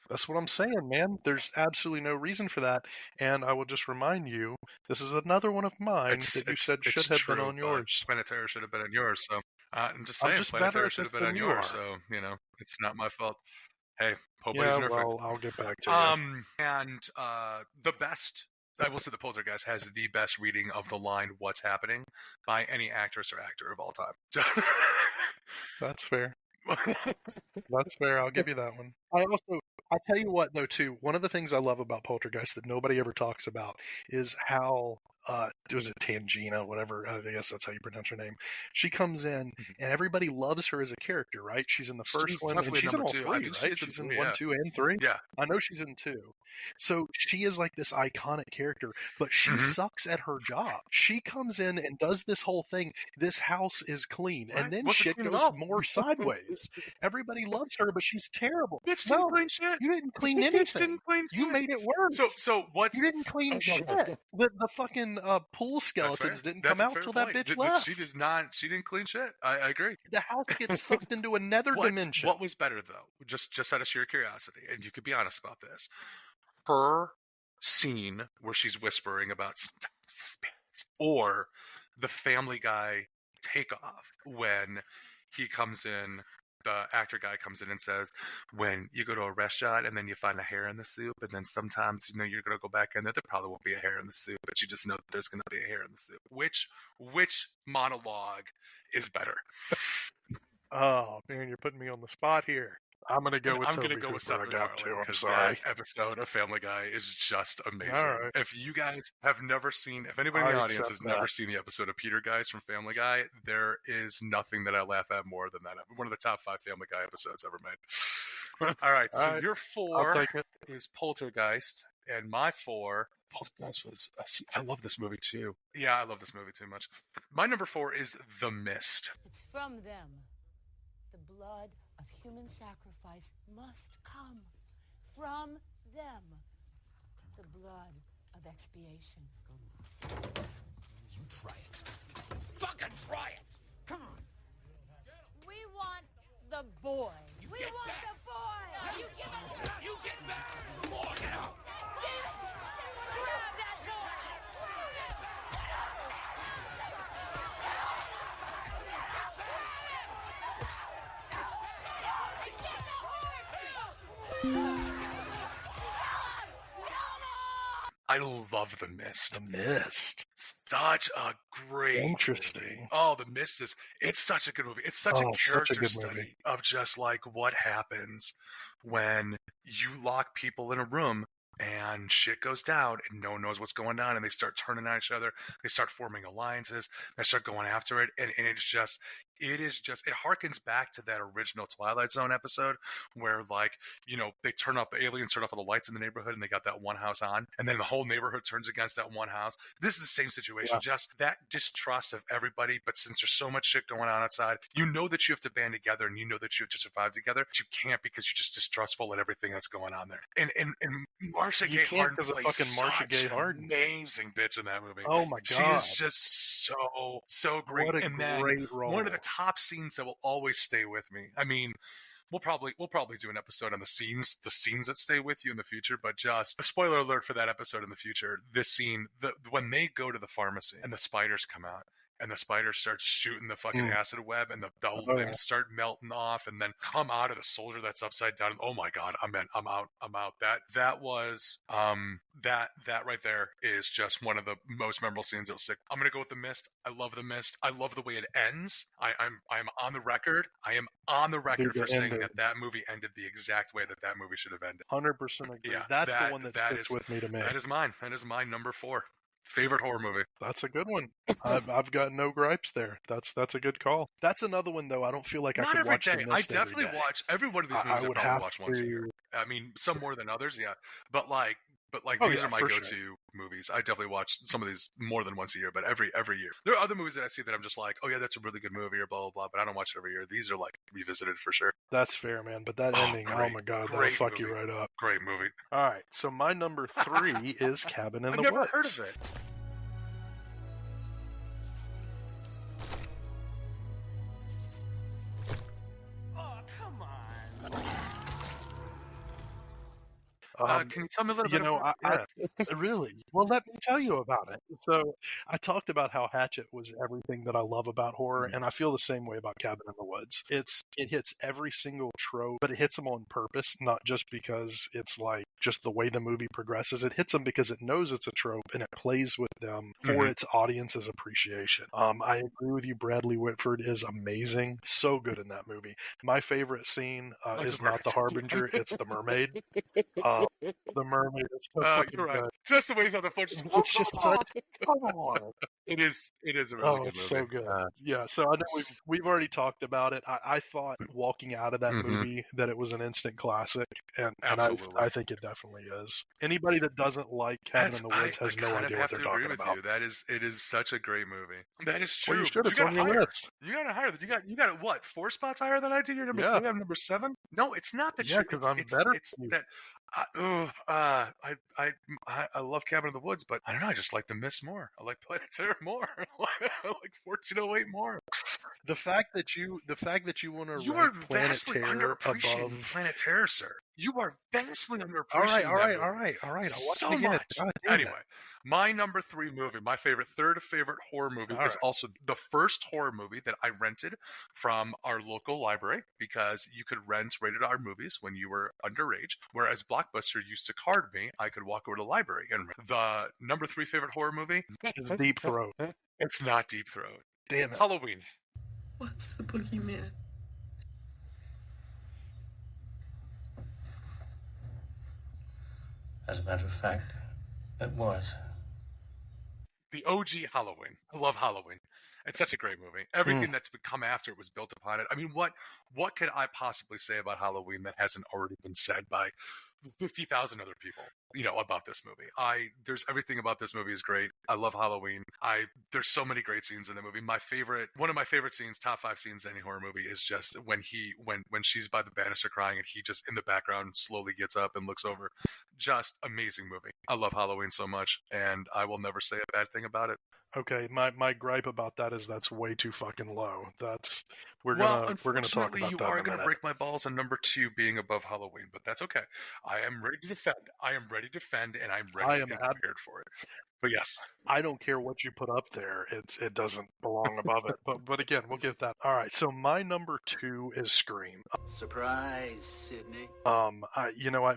That's what I'm saying, man. There's absolutely no reason for that. And I will just remind you, this is another one of mine that you said should have been on yours.
Planet Terror should have been on yours. So I'm just
I'm
saying,
just
Planet
better
Terror
at
should
this
have been on
than you
yours.
are.
So it's not my fault. Hey,
Yeah,
nobody's perfect.
well, I'll get back to you.
And the best, I will say, the Poltergeist has the best reading of the line "What's happening" by any actress or actor of all time.
That's fair. That's fair. I'll give you that one. I tell you what, though, too, one of the things I love about Poltergeist that nobody ever talks about is how, was it Tangina, whatever, I guess that's how you pronounce her name. She comes in, and everybody loves her as a character, right? She's in the first one, and she's in all 3, right? She's in 1, 2, and 3?
Yeah.
I know she's in 2. So she is like this iconic character, but she sucks at her job. She comes in and does this whole thing. This house is clean, and then shit goes more sideways. Everybody loves her, but she's terrible.
Bitch didn't clean shit.
You didn't clean anything. You made it worse.
So what?
You didn't clean shit. The fucking pool skeletons didn't come out till that bitch left.
She does not. She didn't clean shit. I agree.
The house gets sucked into another dimension.
What was better though? Just out of sheer curiosity, and you could be honest about this. Her scene where she's whispering about suspense, or the Family Guy takeoff when he comes in. The actor guy comes in and says, when you go to a restaurant and then you find a hair in the soup, and then sometimes you're going to go back in there probably won't be a hair in the soup, but you just know that there's going to be a hair in the soup. Which monologue is better?
Oh man, you're putting me on the spot here. I'm going to go with
Seth MacFarlane,
I'm sorry.
That episode of Family Guy is just amazing.
Right.
If you guys have never seen, if anybody in the audience has never seen the episode of Peter Guys from Family Guy, there is nothing that I laugh at more than that. One of the top 5 Family Guy episodes ever made. All right, so your 4 is Poltergeist, and my 4, Poltergeist was, I love this movie too. Yeah, I love this movie too much. My number 4 is The Mist.
It's from them. The blood of human sacrifice must come from them. The blood of expiation.
You try it. Fucking try it! Come on.
We want the boy.
You
we
get
want
back.
the boy.
No, you give us. You get back. More now.
Grab that
I love The Mist.
The Mist.
Such a great
Interesting.
movie. Oh, The Mist it's such a good movie. It's such a character study of just like what happens when you lock people in a room and shit goes down and no one knows what's going on, and they start turning on each other. They start forming alliances. They start going after it. And it harkens back to that original Twilight Zone episode where, like, they turn off the aliens, turn off all the lights in the neighborhood, and they got that one house on, and then the whole neighborhood turns against that one house. This is the same situation, just that distrust of everybody. But since there's so much shit going on outside, you know that you have to band together and you know that you have to survive together, but you can't because you're just distrustful at everything that's going on there. And Marsha Gay Harden plays such an amazing bitch in that movie.
Oh my god,
she is just so great.
What a great role.
One of the top scenes that will always stay with me. I mean, we'll probably do an episode on the scenes that stay with you in the future. But just a spoiler alert for that episode in the future. This scene, when they go to the pharmacy and the spiders come out. And the spider starts shooting the fucking acid web, and the whole thing start melting off, and then come out of the soldier that's upside down. Oh my god, I'm out. That was that right there is just one of the most memorable scenes that'll stick. I'm gonna go with The Mist. I love The Mist. I love the way it ends. I'm on the record. I am on the record for saying that movie ended the exact way that movie should have ended.
100% agree. Yeah, that's the one that sticks with me to me.
That is mine. That is my number 4. Favorite horror movie.
That's a good one. I've got no gripes there. That's a good call. That's another one though. I don't feel like I could watch The Mist
I definitely watch every one of these movies. I would watch once a year. I mean, some more than others, yeah. But like But like
Oh,
these
yeah,
are my
for
go-to
sure.
movies. I definitely watch some of these more than once a year, but every year. There are other movies that I see that I'm just like, oh yeah, that's a really good movie or blah blah blah, but I don't watch it every year. These are like revisited for sure.
That's fair, man. But that ending, oh my god, that'll fuck you right up.
Great movie.
All right, so my number 3 is Cabin in
I've
the
never
Woods.
heard of it.
Oh, come on.
Can you tell me a little bit
You know,
about
I really? Well, let me tell you about it. So, I talked about how Hatchet was everything that I love about horror, and I feel the same way about Cabin in the Woods. It hits every single trope, but it hits them on purpose, not just because it's like just the way the movie progresses. It hits them because it knows it's a trope and it plays with them for its audience's appreciation. I agree with you. Bradley Whitford is amazing, so good in that movie. My favorite scene is not the Harbinger; it's the mermaid. The mermaid is so fucking
you're right.
good.
Just the way he's on the floor. Just,
It's just such. Come on.
It is a really good movie.
It's so good. Yeah, so I know we've already talked about it. I thought walking out of that movie that it was an instant classic, and I think it definitely is. Anybody that doesn't like Cabin in the Woods has no idea what they're talking about.
It is such a great movie. That is true.
Well, you should. It's
got
on your list.
You got it higher. You got it what? 4 spots higher than I do. You're number 3. I'm number 7. No, it's not that.
Yeah, because I'm better.
It's that. I love Cabin in the Woods, but I don't know. I just like The Mist more. I like Planet Terror more. I like 1408 more.
The fact that you want to
are
rank Planet
vastly
Terror
underappreciating
above
Planet Terror, sir. You are vastly underappreciating.
All right. I watched
So
it again.
much.
God damn it.
Anyway, my number 3 movie, my third favorite horror movie, is also the first horror movie that I rented from our local library, because you could rent rated R movies when you were underage, whereas Blockbuster used to card me. I could walk over to the library and rent. The number 3 favorite horror movie
is Deep Throat.
It's not Deep Throat.
Damn it.
Halloween.
What's the boogeyman?
As a matter of fact, it was.
The OG Halloween. I love Halloween. It's such a great movie. Everything that's come after it was built upon it. I mean, what could I possibly say about Halloween that hasn't already been said by 50,000 other people, about this movie? There's everything about this movie is great. I love Halloween. There's so many great scenes in the movie. One of my favorite scenes, top 5 scenes in any horror movie, is just when she's by the banister crying and he just in the background slowly gets up and looks over. Just amazing movie. I love Halloween so much, and I will never say a bad thing about it.
Okay, my gripe about that is that's way too fucking low. We're gonna talk about that in a minute.
You are gonna break my balls on number 2 being above Halloween, but that's okay. I am ready to defend. And I'm ready and prepared for it. But yes,
I don't care what you put up there. It doesn't belong above it. But again, we'll get that. All right. So my number 2 is Scream.
Surprise, Sydney.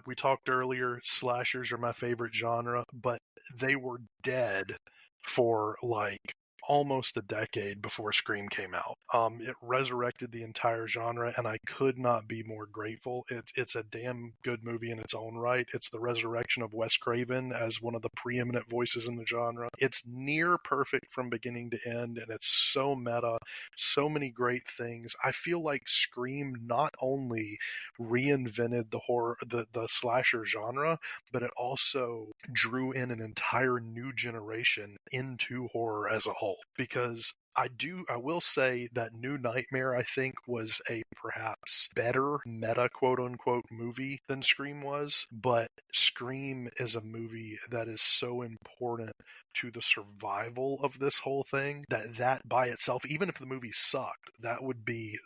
We talked earlier. Slashers are my favorite genre, but they were dead for like almost a decade before Scream came out. It resurrected the entire genre, and I could not be more grateful. It's a damn good movie in its own right. It's the resurrection of Wes Craven as one of the preeminent voices in the genre. It's near perfect from beginning to end, and it's so meta, so many great things. I feel like Scream not only reinvented the horror, the slasher genre, but it also drew in an entire new generation into horror as a whole. Because I will say that New Nightmare, I think, was a perhaps better meta quote-unquote movie than Scream was, but Scream is a movie that is so important to the survival of this whole thing that by itself, even if the movie sucked, that would be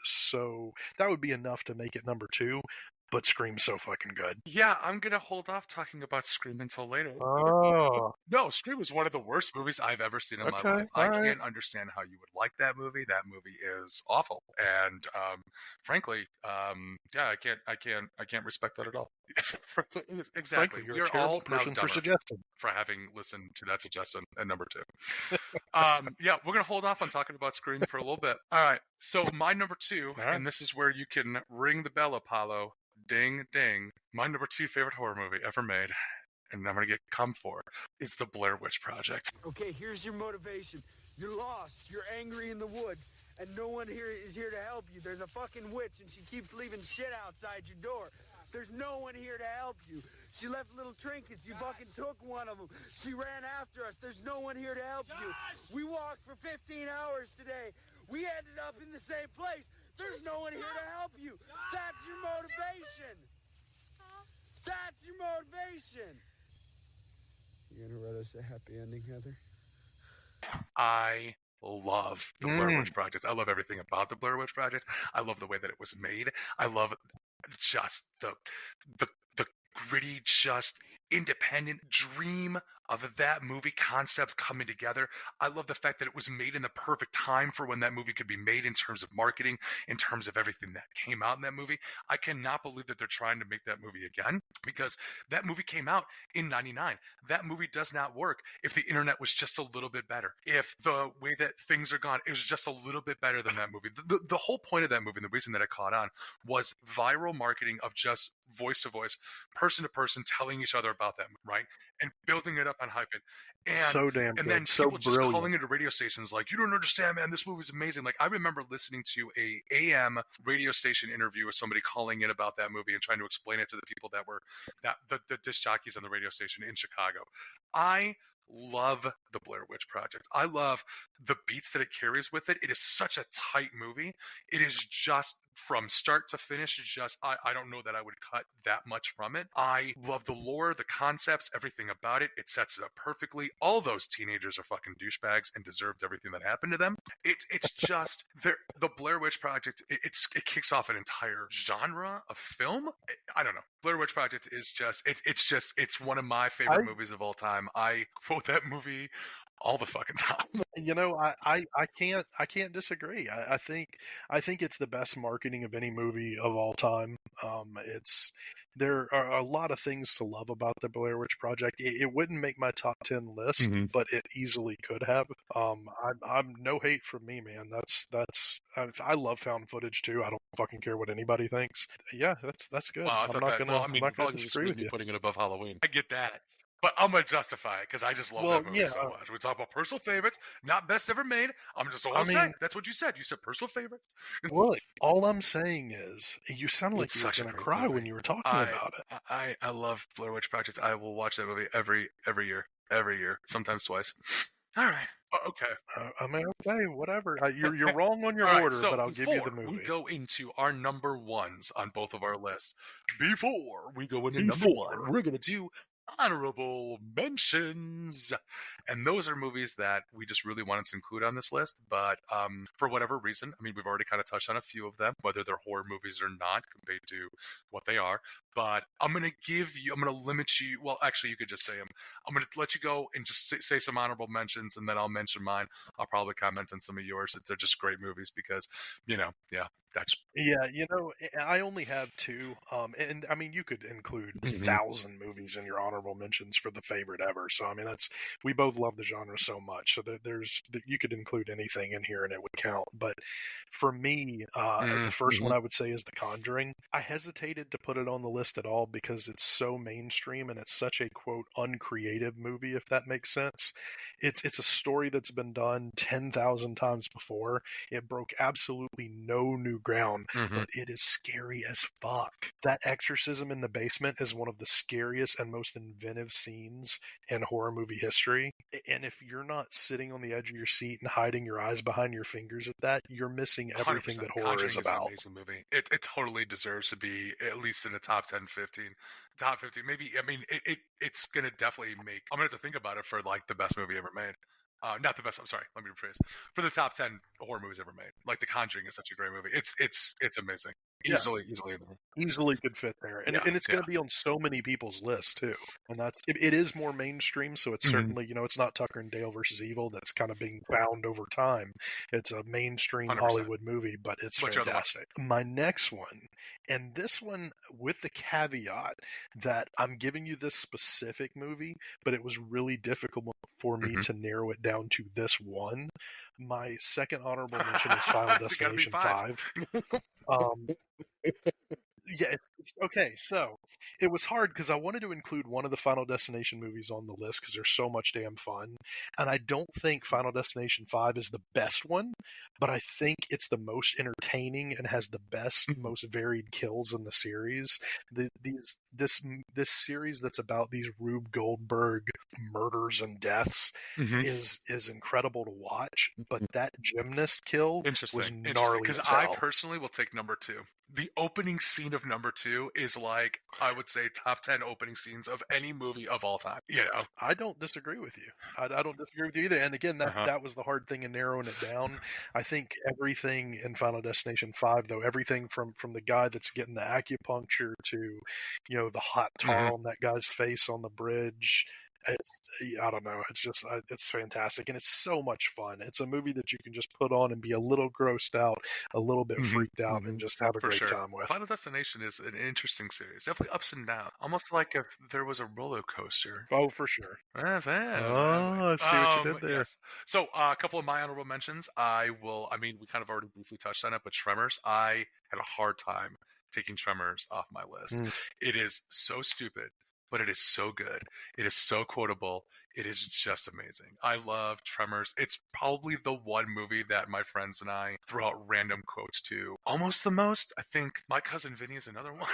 enough to make it number 2. But Scream's so fucking good.
Yeah, I'm going to hold off talking about Scream until later.
Oh.
No, Scream is one of the worst movies I've ever seen in my life. I can't understand how you would like that movie. That movie is awful. And frankly, I can't respect that at all. Exactly.
Frankly, you're a terrible person for suggesting.
For having listened to that suggestion at number 2. Yeah, we're going to hold off on talking about Scream for a little bit. All right. So my number 2, and this is where you can ring the bell, Apollo. Ding, ding. My number 2 favorite horror movie ever made, and I'm going to get come for, is The Blair Witch Project.
Okay, here's your motivation. You're lost. You're angry in the woods.
and no one here is here to help you. There's a fucking witch, and she keeps leaving shit outside your door. There's no one here to help you. She left little trinkets. You fucking took one of them. She ran after us. There's no one here to help you. We walked for 15 hours today. We ended up in the same place. There's no one here to help you. That's your motivation. That's your motivation. You gonna write us a happy ending, Heather?
I love the Blair Witch Project. I love everything about the Blair Witch Project. I love the way that it was made. I love just the gritty, just independent dream of that movie concept coming together. I love the fact that it was made in the perfect time for when that movie could be made in terms of marketing, in terms of everything that came out in that movie. I cannot believe that they're trying to make that movie again, because that movie came out in 99. That movie does not work if the internet was just a little bit better. If the way that things are gone is just a little bit better than that movie. The whole point of that movie, and the reason that it caught on, was viral marketing of just voice to voice, person to person, telling each other about that movie, right? And building it up on hype. And
so damn good.
Then
so
people just
brilliant.
calling into radio stations like, you don't understand, man, this movie's amazing. Like, I remember listening to a AM radio station interview with somebody calling in about that movie and trying to explain it to the people that were the disc jockeys on the radio station in Chicago. I love the Blair Witch Project. I love the beats that it carries with it. It is such a tight movie. It is just from start to finish. Just I don't know that I would cut that much from it. I love the lore, the concepts, everything about it. It sets it up perfectly. All those teenagers are fucking douchebags and deserved everything that happened to them. It's just the Blair Witch Project. It kicks off an entire genre of film. I don't know. Blair Witch Project is just it's one of my favorite movies of all time. I quote that movie all the fucking time.
You know, I can't disagree. I think it's the best marketing of any movie of all time. There are a lot of things to love about the Blair Witch Project. It wouldn't make my top 10 list, but it easily could have. I'm no hate from me, man. I love found footage too. I don't fucking care what anybody thinks. Yeah, that's good.
I
I'm not gonna disagree with you.
Putting it above Halloween. I get that. But I'm going to justify it because I just love that movie so much. We talk about personal favorites, not best ever made. I'm just saying. That's what you said. You said personal favorites.
Well, all I'm saying is you sound like you were going to cry when you were talking about it.
I love Blair Witch Project. I will watch that movie every year, sometimes twice. All right. Okay.
I mean, okay, whatever. You're wrong on your order, but I'll give you the movie.
We go into our number ones on both of our lists. Before we go into number one, we're going to do honorable mentions, and those are movies that we just really wanted to include on this list, but for whatever reason, I mean, we've already kind of touched on a few of them, whether they're horror movies or not compared to what they are. But I'm going to limit you. Well, actually, you could just say them. I'm going to let you go and just say some honorable mentions, and then I'll mention mine. I'll probably comment on some of yours. They're just great movies because,
I only have two. And I mean, you could include 1,000 movies in your honorable mentions for the favorite ever. So, I mean, we both love the genre so much. So you could include anything in here and it would count. But for me, the first one I would say is The Conjuring. I hesitated to put it on the list at all because it's so mainstream and it's such a quote uncreative movie, if that makes sense. It's a story that's been done 10,000 times before. It broke absolutely no new ground, but it is scary as fuck. That exorcism in the basement is one of the scariest and most inventive scenes in horror movie history. And if you're not sitting on the edge of your seat and hiding your eyes behind your fingers at that, you're missing everything that horror is about.
It's an amazing movie. It totally deserves to be at least in the top 10, 15. Top 15, maybe. I mean, it's going to definitely make... I'm going to have to think about it for, like, the best movie ever made. Not the best, I'm sorry, let me rephrase. For the top 10 horror movies ever made. Like, The Conjuring is such a great movie. It's amazing. Easily in there.
Easily could fit there. And it's going to be on so many people's lists, too. And it is more mainstream, so it's certainly, it's not Tucker and Dale versus Evil that's kind of being found over time. It's a mainstream 100%. Hollywood movie, but it's fantastic. My next one, and this one with the caveat that I'm giving you this specific movie, but it was really difficult for me to narrow it down to this one. My second honorable mention is Final Destination 5. Yeah, it's Okay, so it was hard because I wanted to include one of the Final Destination movies on the list because they're so much damn fun. And I don't think Final Destination 5 is the best one, but I think it's the most entertaining and has the best, most varied kills in the series. This series that's about these Rube Goldberg murders and deaths is incredible to watch, but that gymnast kill was gnarly
because
as
I
hell.
personally will take number 2. The opening scene of number 2 is like, I would say, top 10 opening scenes of any movie of all time. You know,
I don't disagree with you. I don't disagree with you either. And again, that was the hard thing in narrowing it down. I think everything in Final Destination 5, though, everything from the guy that's getting the acupuncture to, the hot tar on that guy's face on the bridge. I don't know. It's just, it's fantastic. And it's so much fun. It's a movie that you can just put on and be a little grossed out, a little bit freaked out, and just have a great time with.
Final Destination is an interesting series. Definitely ups and downs. Almost like if there was a roller coaster.
Oh, for sure.
I see
what you did there.
Yes. So a couple of my honorable mentions. We kind of already briefly touched on it, but Tremors. I had a hard time taking Tremors off my list. It is so stupid, but it is so good. It is so quotable. It is just amazing. I love Tremors. It's probably the one movie that my friends and I throw out random quotes to almost the most. I think My Cousin Vinny is another one,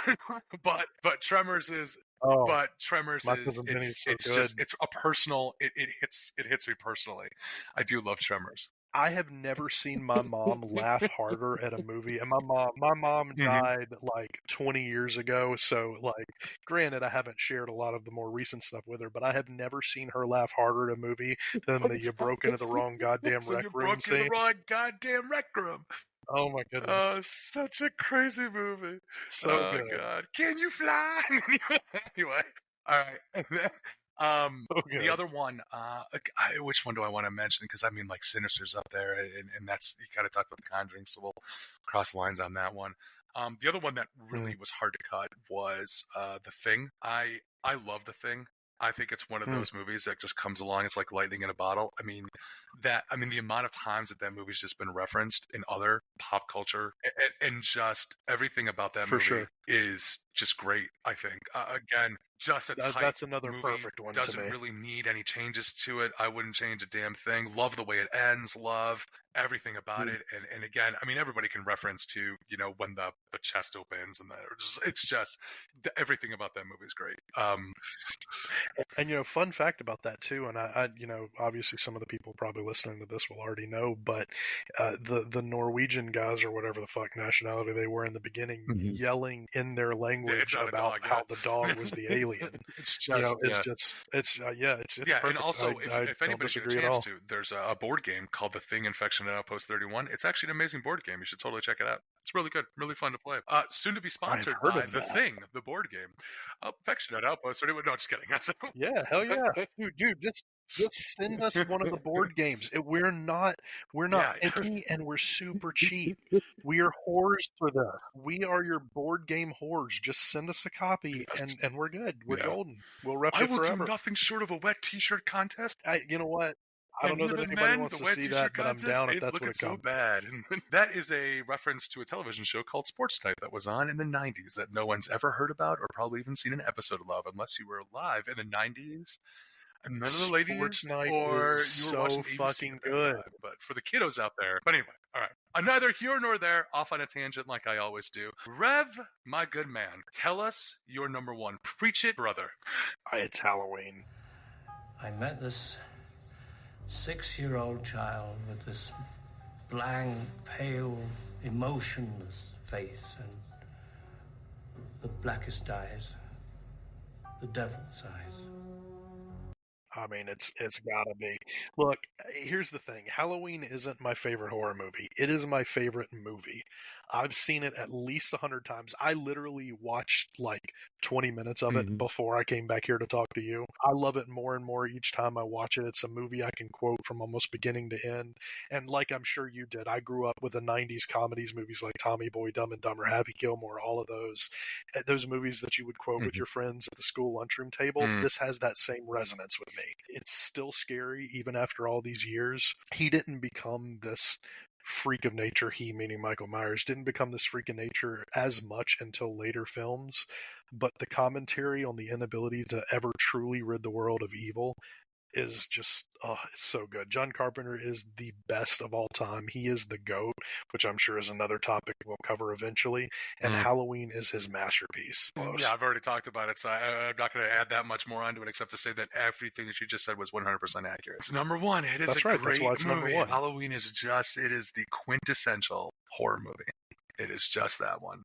but Tremors is. But Tremors is it's a personal. It hits me personally. I do love Tremors.
I have never seen my mom laugh harder at a movie, and my mom died like 20 years ago. So, like, granted, I haven't shared a lot of the more recent stuff with her, but I have never seen her laugh harder at a movie than the "You broke into the wrong goddamn rec room" scene.
You broke into the wrong goddamn rec room.
Oh my goodness!
Oh, such a crazy movie.
So good.
God, can you fly? Anyway, all right, and then. The other one, which one do I want to mention? Because like Sinister's up there, and that's, you kind of talked about The Conjuring, so we'll cross lines on that one. The other one that really was hard to cut was The Thing. I love The Thing. I think it's one of those movies that just comes along. It's like lightning in a bottle. The amount of times that movie's just been referenced in other pop culture, and just everything about that movie is just great. I think again, just a tight
that's another
movie.
Perfect one.
Doesn't
to me.
really need any changes to it. I wouldn't change a damn thing. Love the way it ends. Love everything about it. And again, everybody can reference to when the chest opens, and it's just everything about that movie is great.
And fun fact about that too, and I obviously some of the people probably listening to this will already know, but the Norwegian guys, or whatever the fuck nationality they were in the beginning, yelling in their language about how the dog was the alien.
It's just,
it's perfect.
And also, if anybody gets a chance to, there's a board game called The Thing Infection at Outpost 31. It's actually an amazing board game. You should totally check it out. It's really good, really fun to play. Soon to be sponsored by The Thing, the board game. Infection at Outpost 31. No, just kidding.
Yeah, hell yeah, dude, just send us one of the board games. We're not picky, and we're super cheap. We are whores for this. We are your board game whores. Just send us a copy, and we're good. We're golden. We'll rep it forever.
I will do nothing short of a wet T-shirt contest.
You know what? I don't know that anybody wants to see that, but I'm down if that's what it comes.
So bad. And that is a reference to a television show called Sports Night that was on in the 90s that no one's ever heard about or probably even seen an episode of, unless you were alive in the 90s. And none of the ladies,
Sports Night
or
is
you were watching
so
ABC
fucking
at that
good.
time. But for the kiddos out there. But anyway, all right. I'm neither here nor there, off on a tangent like I always do. Rev, my good man, tell us your number one. Preach it, brother.
It's Halloween.
I met this 6-year-old child with this blank, pale, emotionless face and the blackest eyes, the devil's eyes.
It's gotta be. Look, here's the thing. Halloween isn't my favorite horror movie. It is my favorite movie. I've seen it at least 100 times. I literally watched like 20 minutes of it before I came back here to talk to you. I love it more and more each time I watch it. It's a movie I can quote from almost beginning to end. And like I'm sure you did, I grew up with the 90s comedies, movies like Tommy Boy, Dumb and Dumber, Happy Gilmore, all of those movies that you would quote with your friends at the school lunchroom table. This has that same resonance with me. It's still scary even after all these years. He didn't become this freak of nature, he meaning Michael Myers, didn't become this freak of nature as much until later films, but the commentary on the inability to ever truly rid the world of evil is just, it's so good. John Carpenter is the best of all time. He is the GOAT, which I'm sure is another topic we'll cover eventually, and Halloween is his masterpiece.
Yeah, I've already talked about it, so I'm not going to add that much more onto it, except to say that everything that you just said was 100% accurate. It's number one. It is
That's
a
right.
great
That's why it's
movie.
number one.
Halloween is just, it is the quintessential horror movie. It is just that one.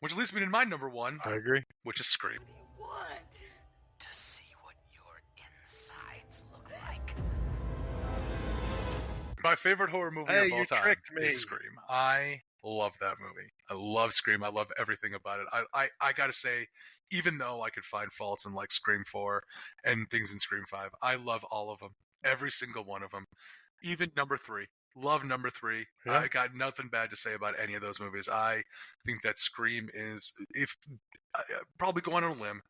Which leads me to my number one.
I agree.
Which is Scream.
What?
To see what your insides look like.
My favorite horror movie
Hey,
of all
you
time
tricked me.
is Scream. I love that movie. I love Scream. I love everything about it. I gotta say, even though I could find faults in like Scream 4 and things in Scream 5, I love all of them. Every single one of them. Even number 3. Love number 3.
Yeah.
I got nothing bad to say about any of those movies. I think that Scream is, if probably going on a limb,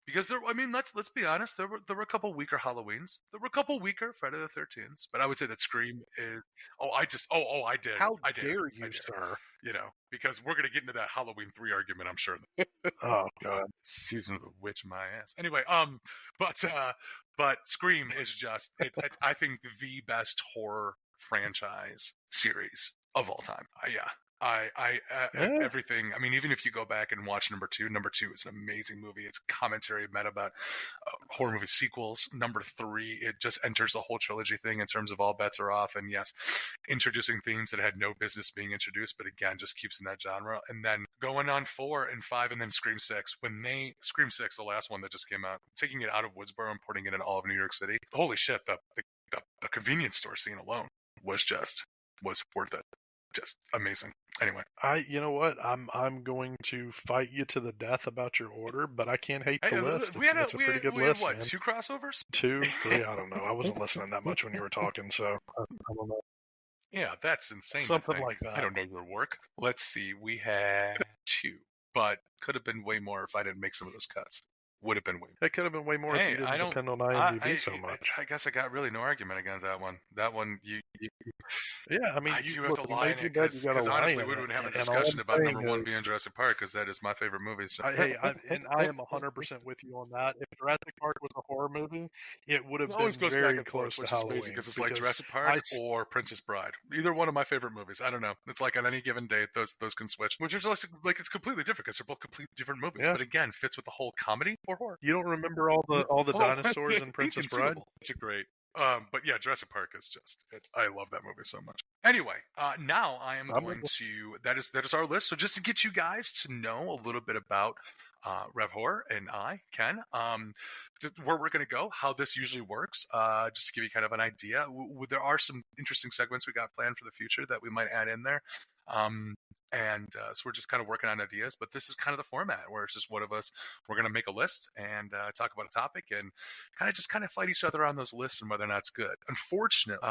because there, I mean, let's be honest. There were a couple weaker Halloweens. There were a couple weaker Friday the 13th. But I would say that Scream is. I did.
How
I did.
dare
I
you,
did.
sir?
You know, because we're gonna get into that Halloween 3 argument. I'm sure.
Oh God.
Season of the Witch, my ass. Anyway, but Scream is just, I think, the best horror franchise series of all time. Everything. I mean, even if you go back and watch number 2 is an amazing movie. It's commentary meant about horror movie sequels. Number 3, it just enters the whole trilogy thing in terms of all bets are off. And yes, introducing themes that had no business being introduced, but again, just keeps in that genre. And then going on 4 and 5, and then Scream 6. Scream 6, the last one that just came out, taking it out of Woodsboro and putting it in all of New York City. Holy shit! The convenience store scene alone was worth it. Just amazing. Anyway,
you know what? I'm going to fight you to the death about your order, but I can't hate the list. It's a pretty good list, man.
2 crossovers?
2, 3, I don't know. I wasn't listening that much when you were talking, so I don't know.
Yeah, that's insane.
Something like that.
I don't know your work. Let's see. We had 2, but could have been way more if I didn't make some of those cuts. Would have been way more.
It could have been way more if you didn't depend on IMDb so much.
I guess I got really no argument against that one. That one,
yeah, I mean,
I do have to lie in it because honestly, we wouldn't have a discussion about number 1 being Jurassic Park because that is my favorite movie. So.
I am 100% with you on that. If Jurassic Park was a horror movie, it would have been very close to Halloween.
Because it's like Jurassic Park or Princess Bride. Either one of my favorite movies. I don't know. It's like on any given date, those can switch. Which is like it's completely different because they're both completely different movies.
Yeah.
But again, fits with the whole comedy or horror.
You don't remember all the dinosaurs in Princess Bride?
It's a great. But yeah, Jurassic Park is just. I love that movie so much. Anyway, now I am going to. That is our list. So just to get you guys to know a little bit about RevHorror and Ken, where we're going to go, how this usually works, just to give you kind of an idea. There are some interesting segments we got planned for the future that we might add in there. So we're just kind of working on ideas, but this is kind of the format where it's just one of us, we're going to make a list and talk about a topic and kind of fight each other on those lists and whether or not it's good. Unfortunately,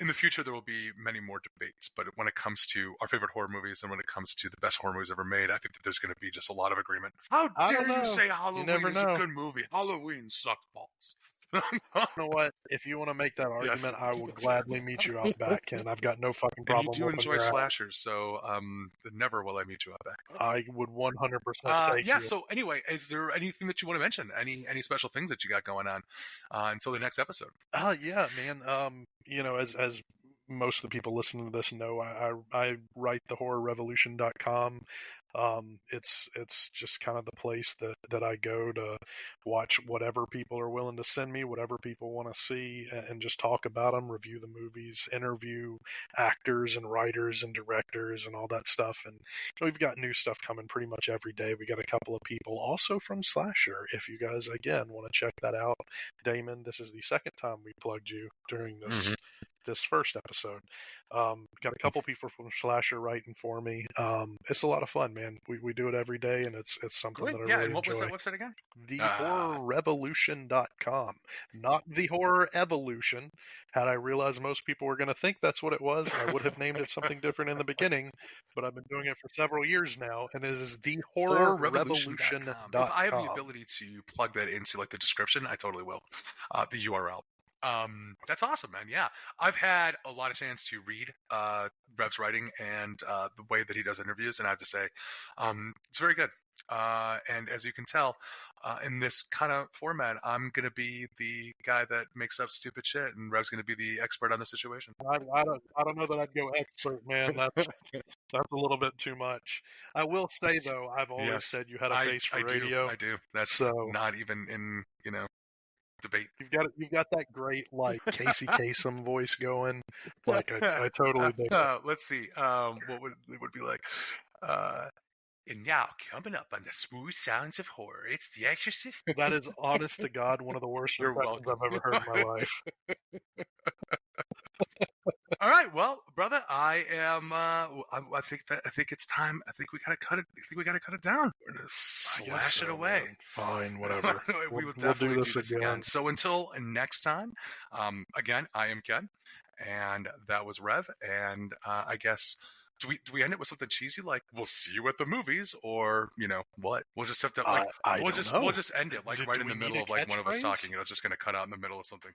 in the future, there will be many more debates, but when it comes to our favorite horror movies and when it comes to the best horror movies ever made, I think that there's going to be just a lot of agreement. How dare you say Halloween is a good movie? Halloween sucked balls.
You know what? If you want to make that argument, I will gladly meet you out back, Ken. I've got no fucking problem.
And you do enjoy slashers, so never will I meet you out back.
I would 100% take you.
So anyway, is there anything that you want to mention? Any special things that you got going on until the next episode?
Yeah, man. As most of the people listening to this know, I write thehorrorrevolution.com. It's just kind of the place that I go to watch whatever people are willing to send me, whatever people want to see, and just talk about them, review the movies, interview actors and writers and directors and all that stuff. And we've got new stuff coming pretty much every day. We got a couple of people also from Slasher. If you guys, again, want to check that out, Damon, this is the second time we plugged you during this this first episode. Got a couple people from Slasher writing for me. It's a lot of fun, man. We do it every day, and it's something that I really enjoy.
And what was that website again?
TheHorrorRevolution.com. Not The Horror Evolution. Had I realized most people were going to think that's what it was, I would have named it something different in the beginning, but I've been doing it for several years now, and it is TheHorrorRevolution.com.
If I have the ability to plug that into like the description, I totally will. The URL. That's awesome, man. Yeah, I've had a lot of chance to read Rev's writing and the way that he does interviews, and I have to say, it's very good. And as you can tell, in this kind of format, I'm going to be the guy that makes up stupid shit, and Rev's going to be the expert on the situation.
I don't know that I'd go expert, man. That's a little bit too much. I will say though, I've always said you had a face for radio.
I do. That's not even in debate.
You've got that great like Casey Kasem voice going. Like I totally dig it.
Let's see. What would it would be like? And now, coming up on the smooth sounds of horror, it's The Exorcist.
That is, honest to God, one of the worst impressions I've ever heard in my life.
All right, well, brother, I am. I think it's time. I think we gotta cut it. I think we gotta cut it down. We're gonna slash it away.
Man. Fine, whatever.
we will definitely do this again. So until next time, again, I am Ken, and that was Rev, and I guess. Do we end it with something cheesy like "We'll see you at the movies" or what? We'll just have to we'll just end it like right in the middle of like one of us talking. It's just gonna cut out in the middle of something.